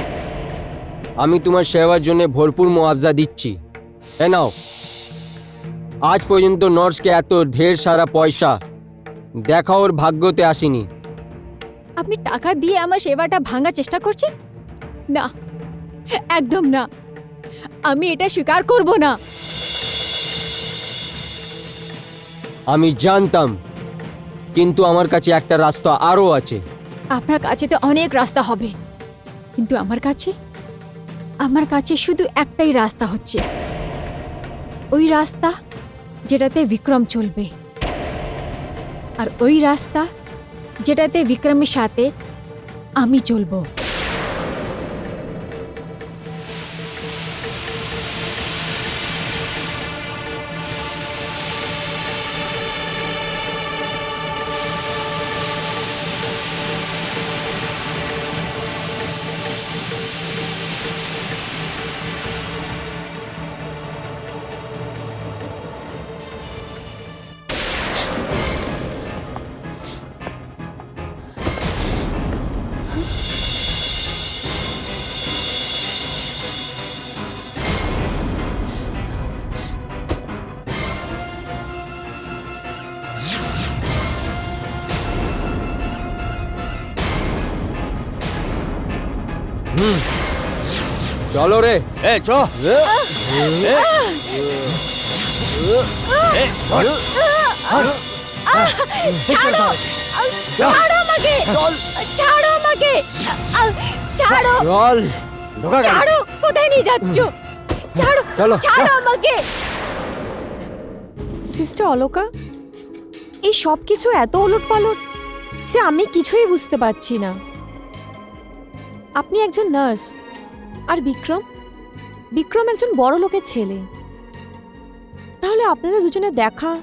আমি তোমার সেবার জন্য ভরপুর মুআবজা দিচ্ছি। এ নাও, আজ পর্যন্ত নার্সকে এত ঢের সারা পয়সা দেখা ওর ভাগ্যতে আসেনি। আপনি টাকা দিয়ে আমার সেবাটা ভাঙার চেষ্টা করছেন? না, একদম না। আমি এটা স্বীকার করব না। আমি জানতাম, কিন্তু আমার কাছে একটা রাস্তা আরও আছে। আপনার কাছে তো অনেক রাস্তা হবে, কিন্তু আমার কাছে শুধু একটাই রাস্তা হচ্ছে, ওই রাস্তা যেটাতে বিক্রম চলবে, আর ওই রাস্তা যেটাতে বিক্রমের সাথে আমি চলবো। চলো রে। এ চ ছাড়ো আমাকে! ছাড়ো আমাকে! ছাড়ো! চল। ঢোকা গাড়ি। ছাড়ো! কোথায় নিয়ে যাচ্ছ? ছাড়ো চলো ছাড়ো আমাকে। সিস্টার অলোকা, এই সব কিছু এত ওলটপালট যে আমি কিছুই বুঝতে পারছি না। আপনি একজন নার্স, আর বিক্রম বিক্রম একজন বড় লোকের ছেলে। তাহলে আপনাদের দুজনের দেখা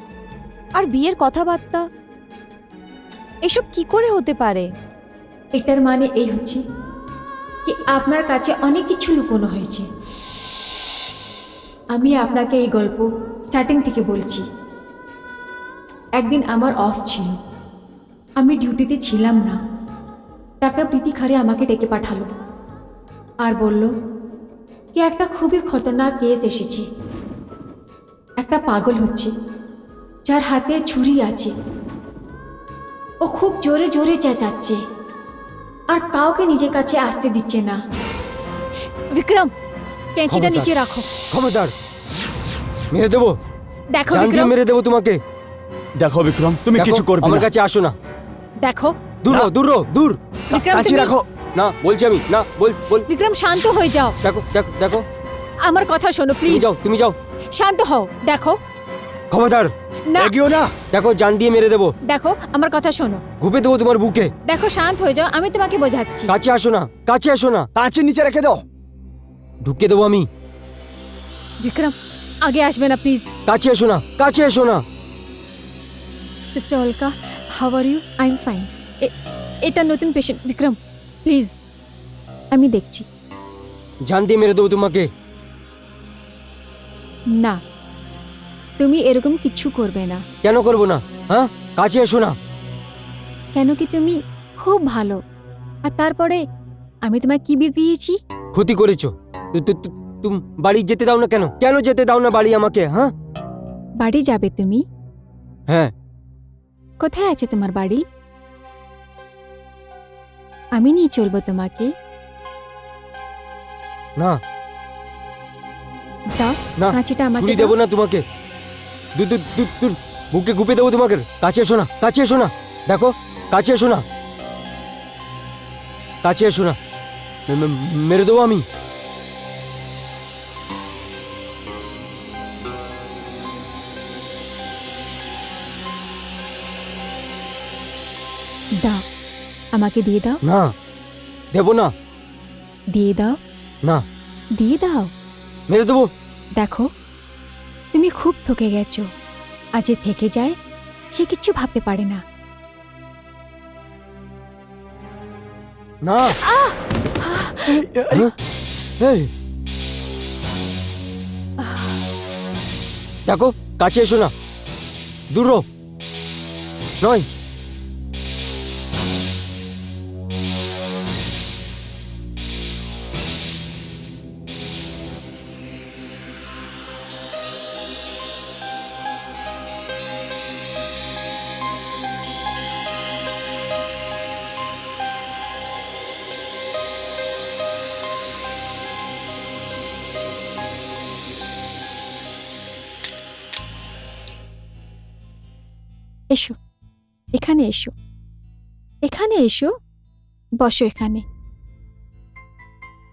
আর বিয়ের কথাবার্তা এসব কি করে হতে পারে? এটার মানে এই হচ্ছে কি আপনার কাছে অনেক কিছু লুকোনো হয়েছে। আমি আপনাকে এই গল্প স্টার্টিং থেকে বলছি। একদিন আমার অফ ছিল, আমি ডিউটিতে ছিলাম না। ডাক্তার প্রীতি খারে আমাকে ডেকে পাঠালো আর বলল কি একটা খুবই খতরনাক কেস এসেছে। একটা পাগল হচ্ছে যার হাতে ছুরি আছে। ও খুব জোরে জোরে চেঁচাচ্ছে আর কাউকে নিজের কাছে আসতে দিচ্ছে না। বিক্রম, ক্যাঁচিটা খবরদার। নিচে রাখো। খবরদার, মেরে দেবো, দেখো জান দিয়ে বিক্রম, মেরে দেবো তোমাকে। দেখো বিক্রম, তুমি দেখো, কিছু করবে আমার না। কাছে আসো না। দেখো দূর রও, দূর রও, দূর। বিক্রম, কাছে তুমি- রাখো। না বলছি আমি, না বল বল। বিক্রম শান্ত হয়ে যাও। দেখো দেখো দেখো, আমার কথা শোনো তুমি প্লিজ। যাও, তুমি যাও। শান্ত হও। দেখো খবরদার, না, এগিয়েও না। দেখো জান দিয়ে মেরে দেবো, দেখো আমার কথা শোনো। ঘুপে দেবো তোমার বুকে। দেখো শান্ত হয়ে যাও, আমি তোমাকে বোঝাচ্ছি। কাছে আসো না, কাছে আসো না। কাঁচের নিচে রেখে দাও। ঢুকে দেবো আমি। বিক্রম আগে আসবে না প্লিজ। কাছে এসো না, কাছে এসো না। Sister Alka, how are you? I am fine. এটা নতুন পেশেন্ট। বিক্রম প্লিজ, আমি দেখছি। জান দিয়ে মেরে দেবো তোমাকে। না, তুমি এরকম কিছু করবে না। কেন করবো না? হ্যাঁ, কাছে এসো না। কেন কি তুমি খুব ভালো। আর তারপরে আমি তোমায় কি বিগড়িয়েছি? ক্ষতি করেছো। তুমি বাড়ি যেতে দাও না কেন? কেন যেতে দাও না বাড়ি আমাকে? হ্যাঁ বাড়ি যাবে তুমি? হ্যাঁ, কোথায় আছে তোমার বাড়ি? আমি নিয়ে চলবো তোমাকে। না দাও না, কাঁচিটা আমাকে ছুরি দাও। দেবো না তোমাকে। দূর দূর দূর দূর, বুকে গুপে দেবো তোমাকে। কাছে এসো না, কাছে এসো না। দেখো, কাছে এসো না, কাছে এসো না। মেরে দেবো আমি। দাও, আমাকে দিয়ে দাও। না, দেবো না। দিয়ে দাও, না, দিয়ে দাও। মেরে দেবো। দেখো, তুমি খুব ঠকে গেছো। আজ যে থেকে যায় সে কিচ্ছু ভাবতে পারে না। না। হ্যাঁ? এই। দেখো, কাছে এসো না। দূর রও। নয়। এসো, এখানে এসো, এখানে এসো, বসো এখানে।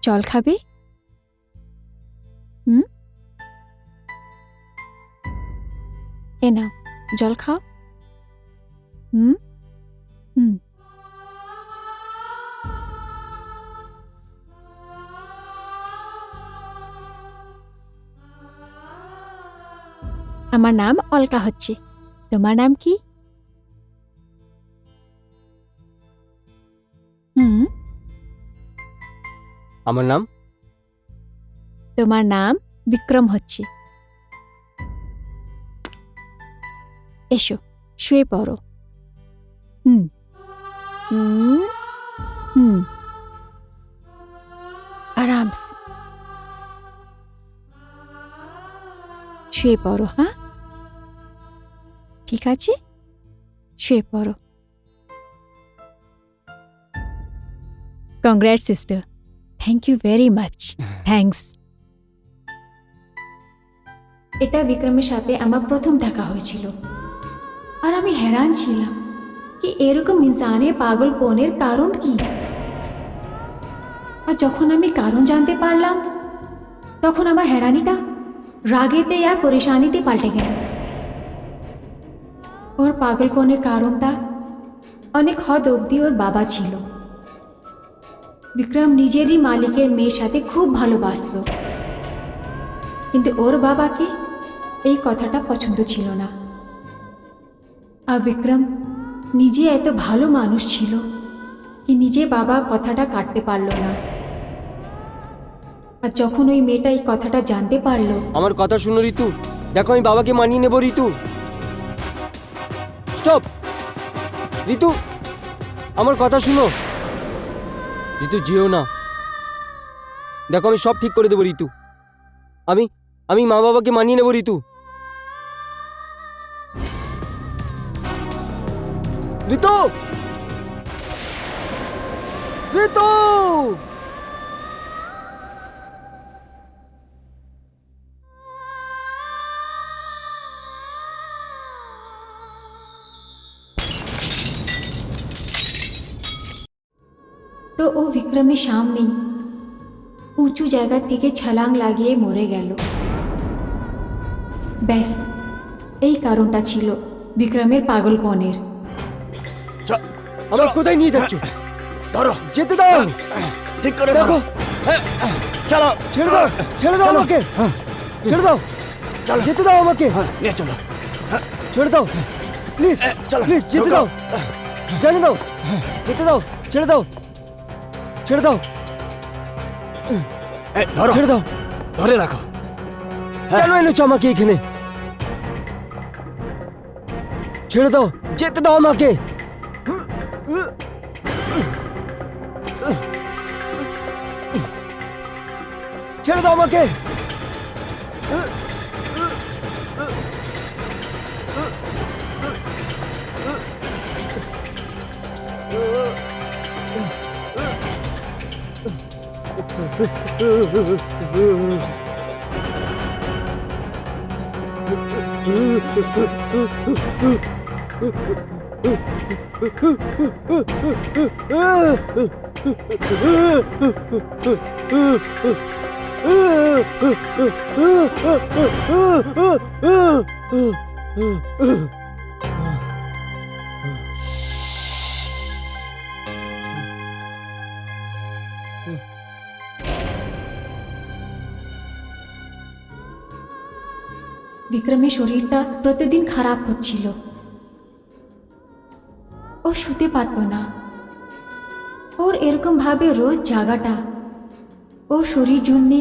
জল খাবে? এ নাও, জল খাও। হুম হুম আমার নাম অলকা হচ্ছে। তোমার নাম কি? হুম, আমার নাম? তোমার নাম বিক্রম হচ্ছে। এসো, শুয়ে পড়ো। হুম হুম হুম আরাম সে শুয়ে পড়ো। হ্যাঁ, ঠিক আছে, শুয়ে পড়ো। Congrats sister, thank you very much. Thanks. এটা বিক্রমের সাথে আমার প্রথম দেখা হয়েছিল আর আমি हैरान ছিলাম कि এরকম ইনসানে পাগলপনের কারণ কি। আর যখন আমি কারণ জানতে পারলাম তখন আমার হেরানিটা রাগেতে আর পরেশানিতে পাল্টে গেল। ওর পাগলপনের কারণটা অনেক হদ অবধি ওর বাবা ছিল। বিক্রম নিজেরই মালিকের মেয়ের সাথে খুব ভালোবাসত, কিন্তু ওর বাবাকে এই কথাটা পছন্দ ছিল না। আর বিক্রম নিজে এত ভালো মানুষ ছিল কি নিজে বাবা কথাটা কাটতে পারলো না। আর যখন ওই মেয়েটা এই কথাটা জানতে পারলো, আমার কথা শুনো ঋতু, দেখো আমি বাবাকে মানিয়ে নেব। ঋতু স্টপ, ঋতু আমার কথা শুনো। ঋতু যেও না, দেখো আমি সব ঠিক করে দেবো ঋতু। আমি মা বাবাকে মানিয়ে নেব ঋতু। ঋতু, ঋতু, তো ও বিক্রমের সামনেই উঁচু জায়গা থেকে ছলাং লাগিয়ে মরে গেল। ব্যাস, এই কারণটা ছিল বিক্রমের পাগলপনের। আমার কোথায় নিয়ে যাচ্ছ? ধরো, যেতে দাও। ঠিক করে দেখো, চলো, ছেড়ে দাও, ছেড়ে দাও আমাকে, ছেড়ে দাও, চলো, যেতে দাও আমাকে, নিয়ে চলো, ছেড়ে দাও প্লিজ, চলো, প্লিজ যেতে দাও, জানে দাও, যেতে দাও, ছেড়ে দাও, ছেড়ে দাও, ধরো, ছেড়ে দাও। ধরে রাখো। কেন এনেছো আমাকে এখানে? ছেড়ে দাও, যেতে দাও আমাকে। ছেড়ে দাও আমাকে। বিক্রমের শরীরটা প্রতিদিন খারাপ হচ্ছিল। ও শুতে পারত না। ওর এরকম ভাবে রোজ জাগাটা ওর শরীর জন্যে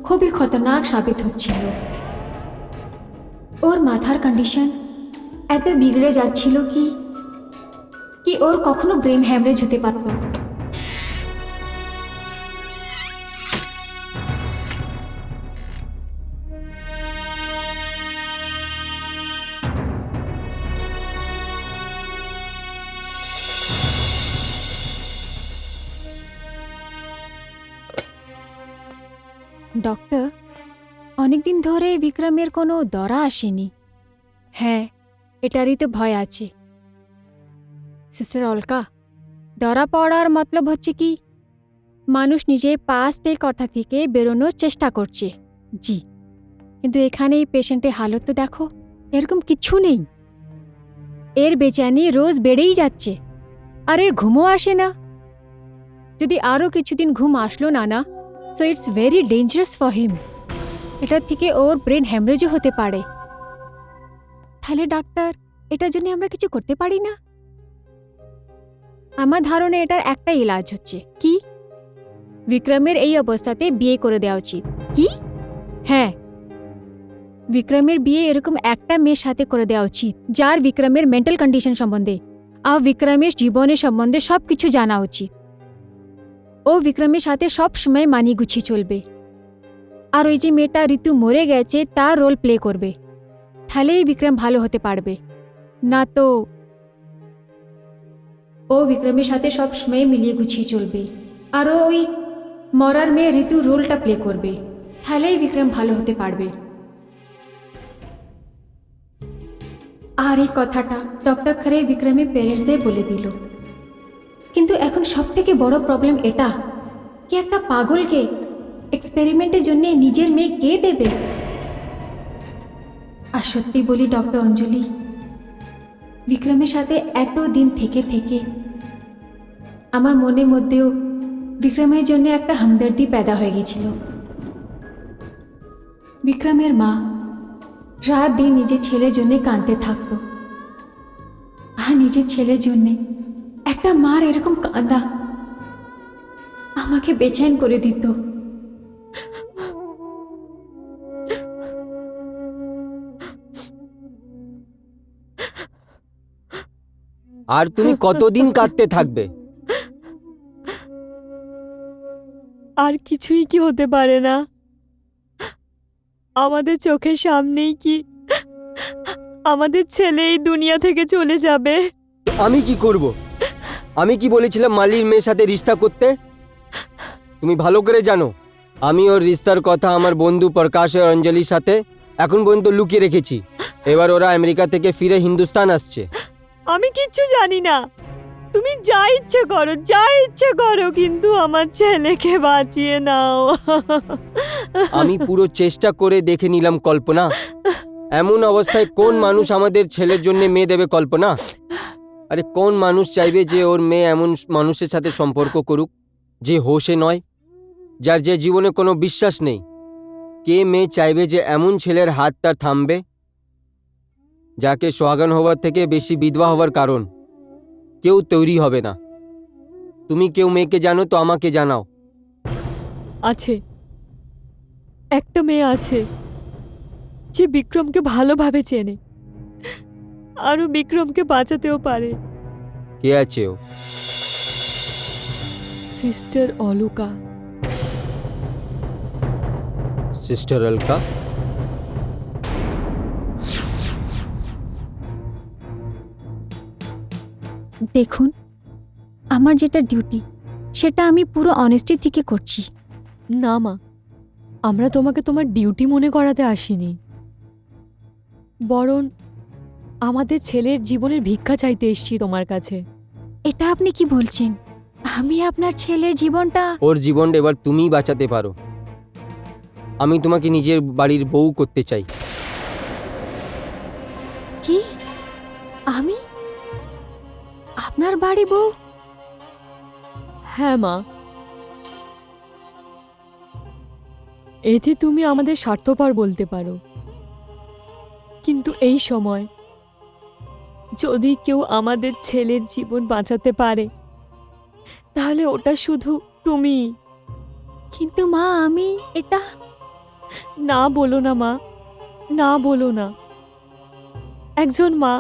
খুবই খতরনাক সাবিত হচ্ছিল। ওর মাথার কন্ডিশন এত বিগড়ে যাচ্ছিল কি ওর কখনো ব্রেন হ্যামরেজ হতে পারত। ডক্টর, অনেকদিন ধরে বিক্রমের কোনো দরা আসেনি। হ্যাঁ, এটারই তো ভয় আছে। সিস্টার অলকা, দরা পড়ার মতলব হচ্ছে কি মানুষ নিজের পাস্টের কথা থেকে বেরোনোর চেষ্টা করছে। জি, কিন্তু এখানে এই পেশেন্টের হালত তো দেখো, এরকম কিচ্ছু নেই। এর বেচানি রোজ বেড়েই যাচ্ছে, আর এর ঘুমও আসে না। যদি আরও কিছুদিন ঘুম আসলো না, so it's very dangerous for him. এটার থেকে ওর ব্রেন হ্যামরেজও হতে পারে। তাহলে ডাক্তার, এটার জন্য আমরা কিছু করতে পারি না? আমার ধারণা এটার একটাই ইলাজ হচ্ছে কি বিক্রমের এই অবস্থাতে বিয়ে করে দেওয়া উচিত। কি? হ্যাঁ, বিক্রমের বিয়ে এরকম একটা মেয়ের সাথে করে দেওয়া উচিত যার বিক্রমের মেন্টাল কন্ডিশন সম্বন্ধে আর বিক্রমের জীবনের সম্বন্ধে সব কিছু জানা উচিত। ও বিক্রমের সাথে সব সময় মানিয়ে গুছিয়ে চলবে, আর ওই যে মেয়েটা ঋতু মরে গেছে তার রোল প্লে করবে। তাহলেই বিক্রম ভালো হতে পারবে, না তো ও বিক্রমের সাথে সব সময় মিলিয়ে গুছিয়ে চলবে, আর ওই মরার মেয়ে ঋতু রোলটা প্লে করবে। তাহলেই বিক্রম ভালো হতে পারবে। আর এই কথাটা ডক্টর খরে বিক্রমের পেরেন্টসদের বলে দিল। কিন্তু এখন সব থেকে বড় প্রবলেম এটা কি একটা পাগলকে এক্সপেরিমেন্টের জন্য নিজের মেয়ে কে দেবে? আর সত্যি বলি ডক্টর অঞ্জলি, বিক্রমের সাথে এত দিন থেকে থেকে আমার মনের মধ্যেও বিক্রমের জন্য একটা হামদর্দি पैदा হয়ে গেছিল। বিক্রমের মা রাত দিন নিজের ছেলের জন্য কাঁদতে থাকতো, আর নিজের ছেলের জন্য একটা মার এরকম কাঁদা আমাকে বেচैन করে দিত। আর তুমি কতদিন কাঁদতে থাকবে? আর কিছুই কি হতে পারে না? আমাদের চোখের সামনেই কি আমাদের ছেলে এই দুনিয়া থেকে চলে যাবে? আমি কি করব? আমি কি বলেছিলাম মালির মেয়ের সাথে রিশতা করতে? তুমি ভালো করে জানো আমি ওর রিশতার কথা আমার বন্ধু প্রকাশ আর অঞ্জলির সাথে এখন পর্যন্ত লুকিয়ে রেখেছি। এবার ওরা আমেরিকা থেকে ফিরে হিন্দুস্তান আসছে। আমি কিচ্ছু জানি না। তুমি যা ইচ্ছে করো, যা ইচ্ছে করো, কিন্তু আমার ছেলেকে বাঁচিয়ে নাও। আমি পুরো চেষ্টা করে দেখে নিলাম কল্পনা, এমন অবস্থায় কোন মানুষ আমাদের ছেলের জন্য মেয়ে দেবে কল্পনা? আরে কোন মানুষ চাইবে যে ওর মেয়ে এমন মানুষের সাথে সম্পর্ক করুক যে হোশে নয়, যার যে জীবনে কোনো বিশ্বাস নেই? কে মেয়ে চাইবে যে এমন ছেলের হাত তার থামবে যাকে সোহাগন হওয়ার থেকে বেশি বিধবা হওয়ার কারণ? কেউ তৈরি হবে না। তুমি কেউ মেয়েকে জানো তো আমাকে জানাও। আছে, একটা মেয়ে আছে যে বিক্রমকে ভালোভাবে চেনে, আরও বিক্রমকে বাঁচাতেও পারে। কে আছে ও? সিস্টার অলকা। সিস্টার অলকা? দেখুন, আমার যেটা ডিউটি সেটা আমি পুরো অনেস্টি থেকে করছি। না মা, আমরা তোমাকে তোমার ডিউটি মনে করাতে আসিনি, বরং আমাদের ছেলের জীবনের ভিক্ষা চাইতে এসেছি তোমার কাছে। এটা আপনি কি বলছেন? আমি আপনার ছেলের জীবনটা... ওর জীবনটা এবার তুমিই বাঁচাতে পারো। আমি তোমাকে নিজের বাড়ির বউ করতে চাই। কি? আমি আপনার বাড়ি বউ? হ্যাঁ মা, এতে তুমি আমাদের স্বার্থপর বলতে পারো, কিন্তু এই সময় যদি কেউ আমাদের ছেলের জীবন বাঁচাতে পারে তাহলে ওটা শুধু তুমি। কিন্তু মা, আমি এটা... না বলো না মা, না বলো না। একজন মা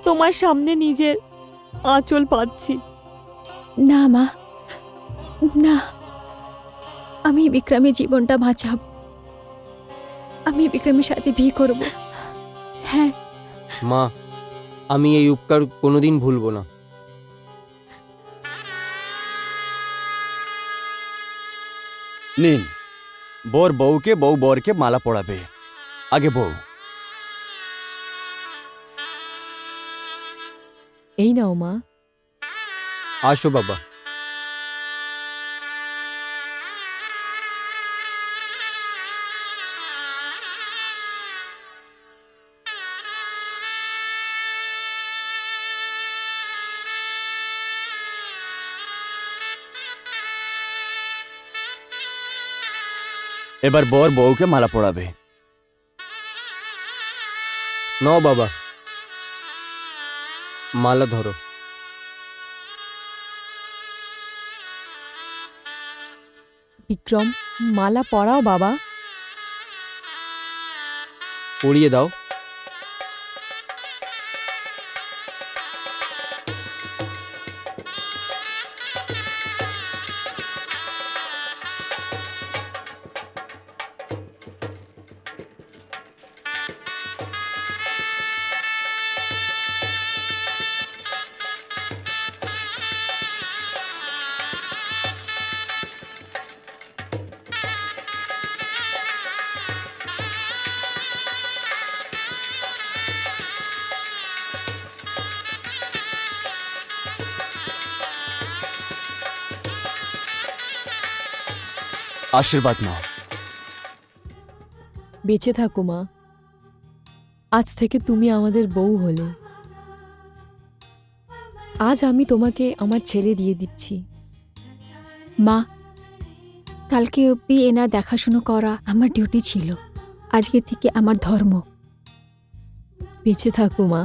তোমার সামনে নিজের আঁচল পাচ্ছি। না মা, না, আমি বিক্রমের জীবনটা বাঁচাব। আমি বিক্রমের সাথে বিয়ে করব। হ্যাঁ। মা, আমি এই উপকার কোনোদিন ভুলবো না। নিন, বর বউকে, বউ বরকে মালা পড়াবে। আগে বউ। এই নাও মা। আসো বাবা। এবার বর বউকে মালা পড়াবে। নাও বাবা, মালা ধরো। বিক্রম, মালা পরাও বাবা। পরিয়ে দাও। আশীর্বাদ নাও। বেঁচে থাকো মা, আজ থেকে তুমি আমাদের বউ হলে। আজ আমি তোমাকে আমার ছেলে দিয়ে দিচ্ছি। মা, কালকে অবধি এনার দেখাশুনো করা আমার ডিউটি ছিল, আজকে থেকে আমার ধর্ম। বেঁচে থাকো মা।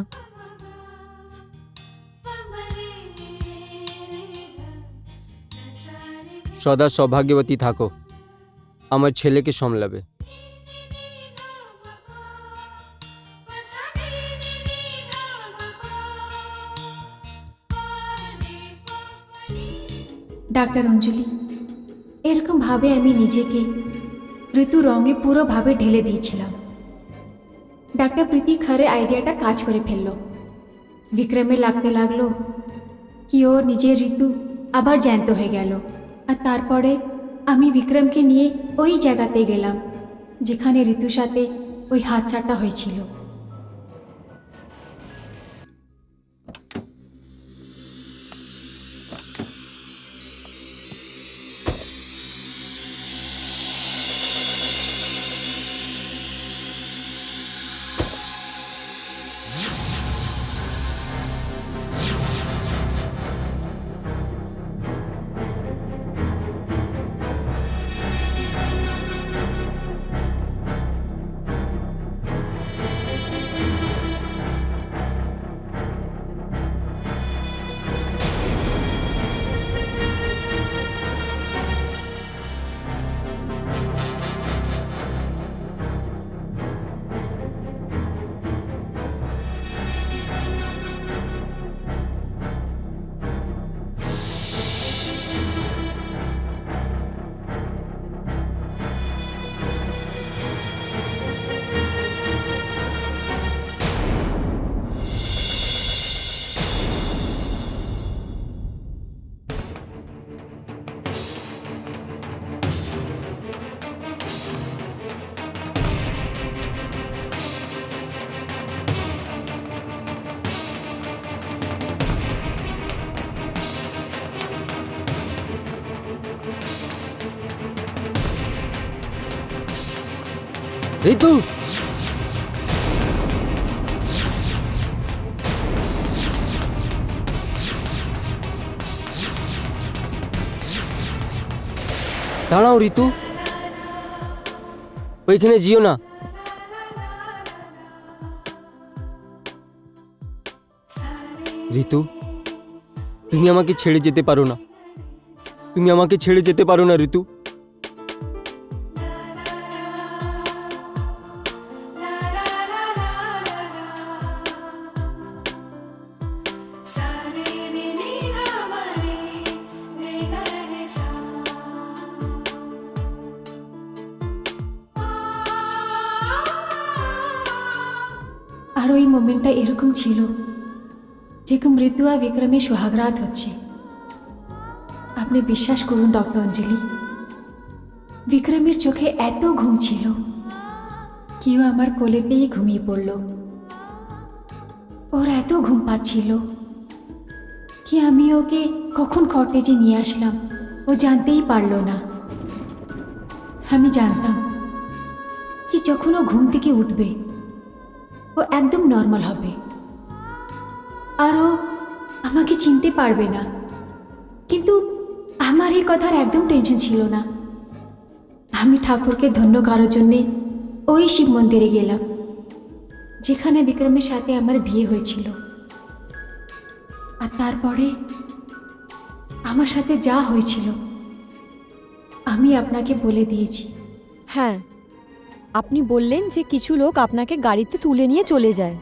সদা সৌভাগ্যবতী থাকো, আমার ছেলেকে সামলাবে। ডাক্তার অঞ্জলি, এরকম ভাবে আমি নিজেকে ঋতু রঙে পুরোভাবে ঢেলে দিয়েছিলাম। ডাক্তার প্রীতি খরে আইডিয়াটা কাজ করে ফেললো। বিক্রমে লাগতে লাগলো কি ওর নিজের ঋতু আবার জ্যান্ত হয়ে গেল। আর তারপরে আমি বিক্রমকে নিয়ে ওই জায়গাতে গেলাম যেখানে ঋতুর সাথে ওই হাদসাটা হয়েছিল। ঋতু, দাঁড়াও ঋতু, ওইখানে যেও না। ঋতু, তুমি আমাকে ছেড়ে যেতে পারো না, তুমি আমাকে ছেড়ে যেতে পারো না ঋতু। আর ওই মোমেন্টটা এরকম ছিল যেরকম ঋতু আর বিক্রমে সোহাগরাত হচ্ছে। আপনি বিশ্বাস করুন ডক্টর অঞ্জলি, বিক্রমের চোখে এত ঘুম ছিল কি ও আমার কোলেতেই ঘুমিয়ে পড়ল। ওর এত ঘুম পাচ্ছিল কি আমি ওকে কখন কটেজে নিয়ে আসলাম ও জানতেই পারল না। আমি জানতাম কি যখন ও ঘুম থেকে উঠবে ও একদম নর্মাল হবে আর ও আমাকে চিনতে পারবে না। কিন্তু আমার এই কথার একদম টেনশন ছিল না। আমি ঠাকুরকে ধন্য করার জন্যে ওই শিব মন্দিরে গেলাম যেখানে বিক্রমের সাথে আমার বিয়ে হয়েছিল। আর তারপরে আমার সাথে যা হয়েছিল আমি আপনাকে বলে দিয়েছি। হ্যাঁ, আপনি বললেন যে কিছু লোক আপনাকে গাড়িতে তুলে নিয়ে চলে যায়,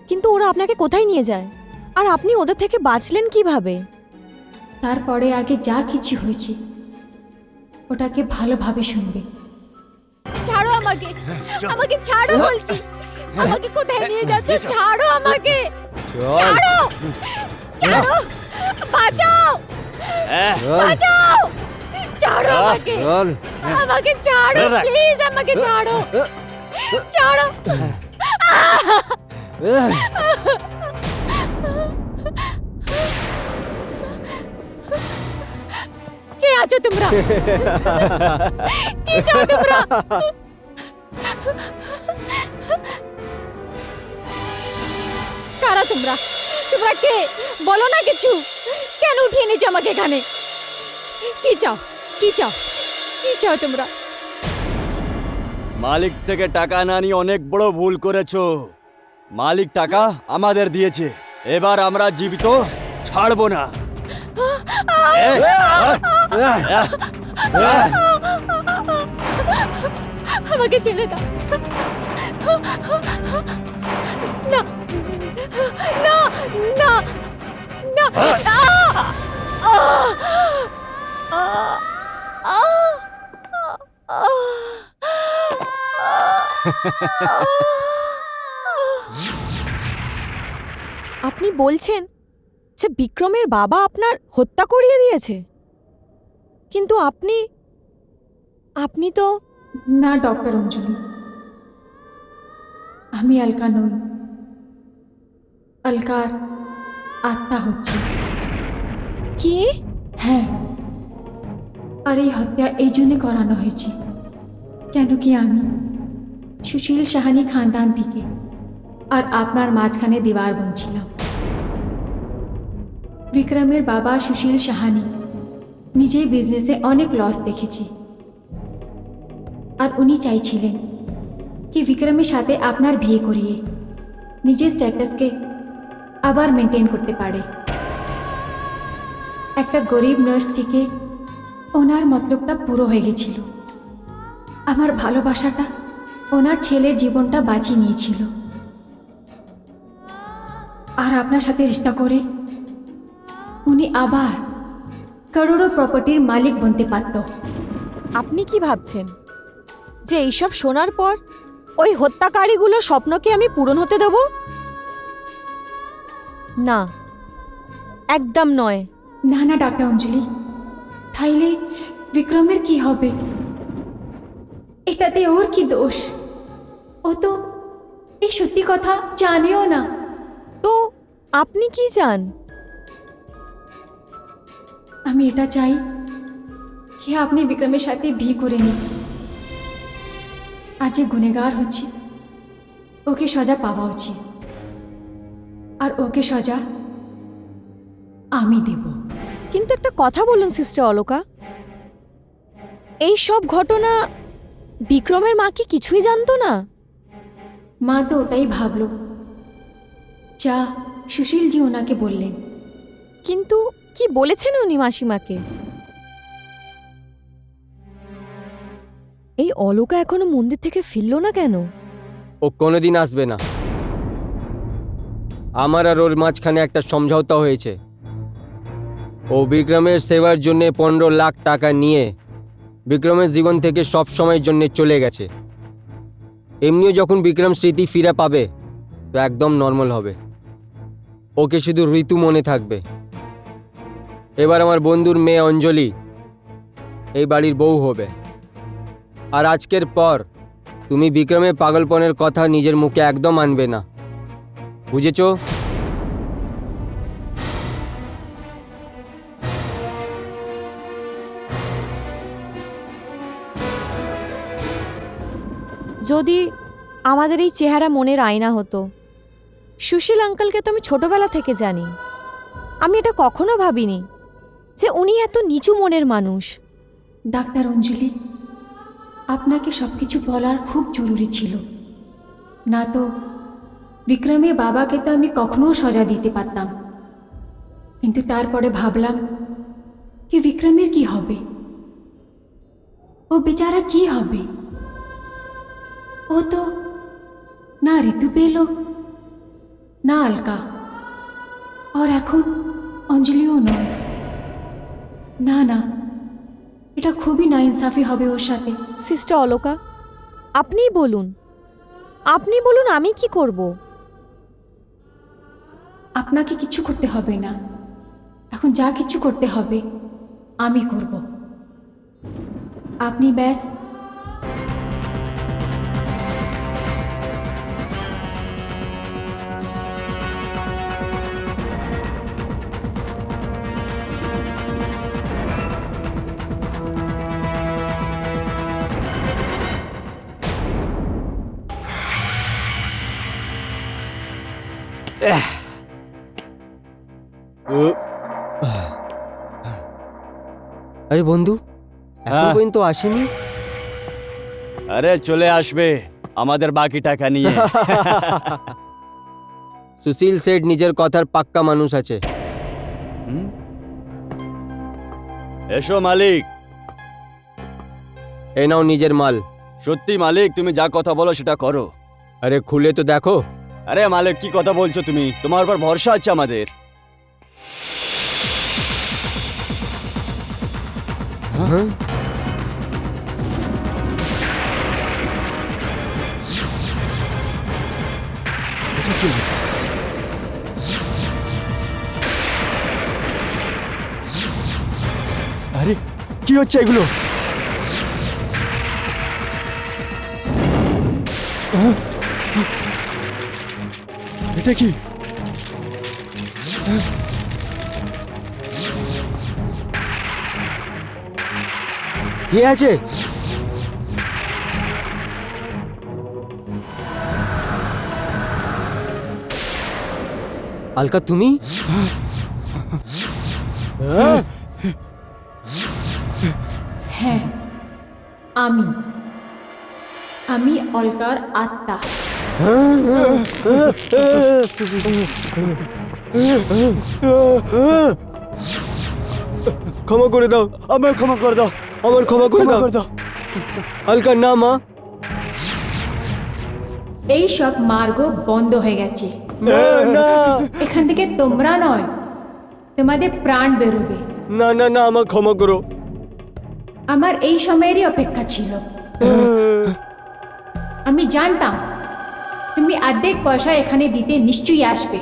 কিন্তু ওরা আপনাকে কোথায় নিয়ে যায় আর আপনি ওদের থেকে বাঁচলেন কিভাবে? তারপরে আগে যা কিছু হয়েছে ওটাকে ভালোভাবে শুনবে। ছাড়ো আমাকে, আমাকে ছাড়ো বলছি। আমাকে কোথায় নিয়ে যাচ্ছ? ছাড়ো আমাকে, ছাড়ো, ছাড়ো, বাঁচাও, বাঁচাও, ছাড়ো আমাকে, আমাকে ছাড়ো প্লিজ, আমাকে ছাড়ো, ছাড়ো। কে আছো তোমরা? কি চাও তোমরা? কারা তোমরা? তোমরা কে? বলো না কিছু। কেন উঠিয়ে এনেছো আমাকে এখানে? কি চাও? কি চাও? কি চাও তোমরা? মালিক থেকে টাকা না নিয়ে অনেক বড় ভুল করেছো। মালিক টাকা আমাদের দিয়েছে, এবার আমরা জীবিত ছাড়বো না। আমাকে ছেড়ে দাও। না না না না। আপনি বলছেন যে বিক্রমের বাবা আপনার হত্যা করিয়ে দিয়েছে, কিন্তু আপনি তো না ডক্টর অঞ্জলি, আমি অলকা নই। অলকার আত্মা হচ্ছে। কি? হ্যাঁ, আর এই হত্যা এই জন্যে করানো হয়েছে কেন কি আমি সুশীল সাহানি খানদান থেকে আর আপনার মাঝখানে দেওয়ার বনছিলাম। বিক্রমের বাবা সুশীল সাহানি নিজেই বিজনেসে অনেক লস দেখেছে, আর উনি চাইছিলেন কি বিক্রমের সাথে আপনার বিয়ে করিয়ে নিজের স্ট্যাটাসকে আবার মেনটেন করতে পারে। একটা গরিব নার্স থেকে ওনার মতলবটা পুরো হয়ে গেছিল। আমার ভালোবাসাটা ওনার ছেলের জীবনটা বাঁচিয়ে নিয়েছিল, আর আপনার সাথে রিশতা করে উনি আবার করোড়ো প্রপার্টির মালিক বনতে পারত। আপনি কি ভাবছেন যে এইসব শোনার পর ওই হত্যাকারীগুলোর স্বপ্নকে আমি পূরণ হতে দেব? না, একদম নয়। না না ডাক্তার অঞ্জলি, তাইলে বিক্রমের কি হবে? এটাতে ওর কি দোষ? ও তো এই সত্যি কথা জানেও না। তো আপনি কি চান? আমি এটা চাই কি আপনি বিক্রমের সাথে বিয়ে করে নিন, আর যে গুনেগার হচ্ছে ওকে সজা পাওয়া উচিত, আর ওকে সজা আমি দেব। কিন্তু একটা কথা বলুন সিস্টার অলকা, এই সব ঘটনা বিক্রমের মা কি কিছুই জানতো না? মা তো ওটাই ভাবল যা সুশীলজি ওনাকে বললেন। কিন্তু কি বলেছেন উনি মাসিমাকে? এই অলকা এখনো মন্দির থেকে ফিরল না কেন? ও কোনোদিন আসবে না। আমার আর ওর মাঝখানে একটা সমঝোতা হয়েছে। ও বিক্রমের সেবার জন্য 15 লাখ টাকা নিয়ে বিক্রমের জীবন থেকে সব সময়ের জন্য চলে গেছে। এমনিও যখন বিক্রম স্মৃতি ফিরে পাবে তো একদম নর্মাল হবে। ওকে শুধু ঋতু মনে থাকবে। এবার আমার বন্ধুর মেয়ে অঞ্জলি এই বাড়ির বউ হবে। আর আজকের পর তুমি বিক্রমের পাগলপনের কথা নিজের মুখে একদম আনবে না, বুঝেছো? যদি আমাদের এই চেহারা মনের আয়না হতো। সুশীল আঙ্কেলকে তো আমি ছোটবেলা থেকে জানি। আমি এটা কখনো ভাবিনি যে উনি এত নিচু মনের মানুষ। ডাক্তার অঞ্জলি, আপনাকে সব কিছু বলার খুব জরুরি ছিল, না তো বিক্রমের বাবাকে তো আমি কখনো সজা দিতে পারতাম। কিন্তু তারপরে ভাবলাম কি বিক্রমের কি হবে, ও বেচারা কি হবে? ও তো না ঋতু পেল না অলকা, আর এখন অঞ্জলিও নয়। না না, এটা খুবই নাইনসাফি হবে ওর সাথে। সিস্টার অলকা, আপনিই বলুন, আপনি বলুন আমি কি করব? আপনাকে কিছু করতে হবে না, এখন যা কিছু করতে হবে আমি করব। আপনি ব্যাস আরে বন্ধু এখন হ্যাঁ। পর্যন্ত আসেনি। আরে চলে আসবে আমাদের বাকি টাকা নিয়ে। সুশীল সেঠ নিজের কথার পাক্কা মানুষ আছে। হুম? এসো মালিক। এই নাও নিজের মাল। সত্যি মালিক, তুমি যা কথা বলো সেটা করো। আরে খুলে তো দেখো। আরে মালিক, কি কথা বলছো তুমি? তোমার উপর ভরসা আছে আমাদের। হ্যাঁ? আরে কি হচ্ছে এগুলো? এটা কি? কে আছে? আলকা তুমি? হ্যাঁ, আমি অলকার আত্মা। ক্ষমা করে দাও, আমার ক্ষমা করে দাও, আমার ক্ষমা করে ক্ষমা দাও। করে দাও। আলকা না মা। এই সব মার্গ বন্ধ হয়ে গেছে। না না এখান থেকে তোমরা নয়, তোমাদের প্রাণ বেরোবে। না না না, আমার ক্ষমা করো। আমার এই সময়েরই অপেক্ষা ছিল। আমি জানতাম তুমি অর্ধেক পয়সা এখানে দিতে নিশ্চয়ই আসবে।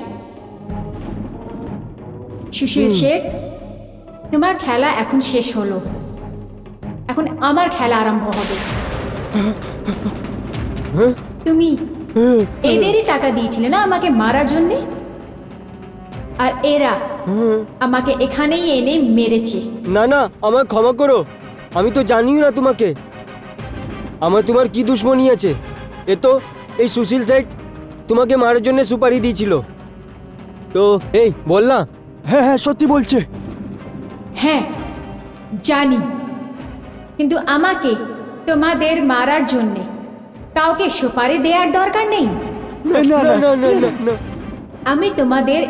সুশীল শেঠ, তোমার খেলা এখন শেষ হলো। এখন আমার খেলা আরম্ভ হবে। তুমি এদেরই টাকা দিয়েছিলে না আমাকে মারার জন্যে? আর এরা আমাকে এখানেই এনে মেরেছে। না না, আমার ক্ষমা করো। আমি তো জানিও না তোমাকে। আমার তোমার কি দুশ্মনী আছে? এ তো এই সুশীল সেঠ তোমাকে মারার জন্য সুপারি দিয়েছিল। তো এই বল না। হ্যাঁ হ্যাঁ, সত্যি বলছে। হ্যাঁ জানি, কিন্তু আমাকে তোমাদের মারার জন্যে কাউকে সুপারি দেওয়ার দরকার নেই। না না না না না না না। আমি তোমাদের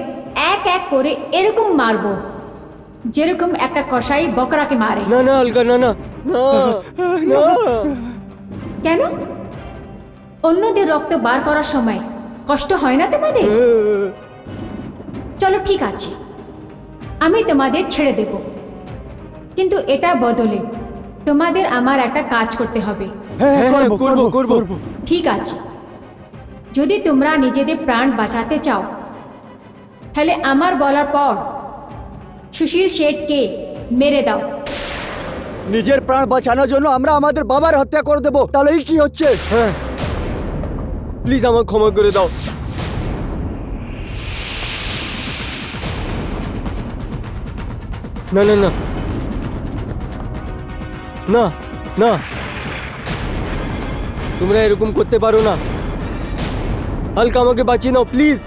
এক এক করে এরকম মারবো, যেরকম একটা কসাই বকরাকে মারে। না না আলকা, না না না না। কেন? অন্যদের রক্ত বার করার সময় কষ্ট হয় না তোমাদের? চলো ঠিক আছে, আমি তোমাদের ছেড়ে দেব, কিন্তু এটা বদলে তোমাদের আমার একটা কাজ করতে হবে। হ্যাঁ হ্যাঁ, করবো করবো, করবো করবো। করবো। ঠিক আছে, যদি তোমরা নিজেদের প্রাণ বাঁচাতে চাও তাহলে আমার বলার পর সুশীল শেঠকে মেরে দাও। নিজের প্রাণ বাঁচানোর জন্য আমরা আমাদের বাবার হত্যা করে দেবো, তাহলে এই কি হচ্ছে? হ্যাঁ, প্লিজ আমার ক্ষমা করে দাও। না না না না না, তোমরা এরকম করতে পারো না। হালকা আমাকে বাঁচিয়ে নাও প্লিজ।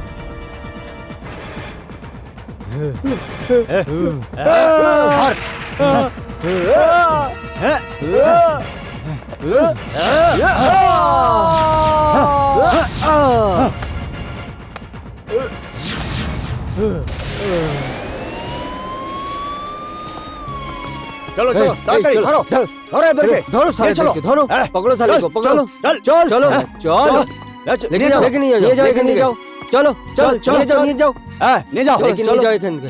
চলো চলো, তাড়াতাড়ি চলো, ধরো ধরো, ধরো এদেরকে, ধরো সালে চলো ধরো, হ্যাঁ, পকড়ো সালে চল, को पकड़ो। চল চল চল চলো চল, নিয়ে যাও, लेके নিয়ে যাও, চলো চল, নিয়ে যাও, নিয়ে যাও, হ্যাঁ নিয়ে যাও, लेके নিয়ে যাও এখান থেকে।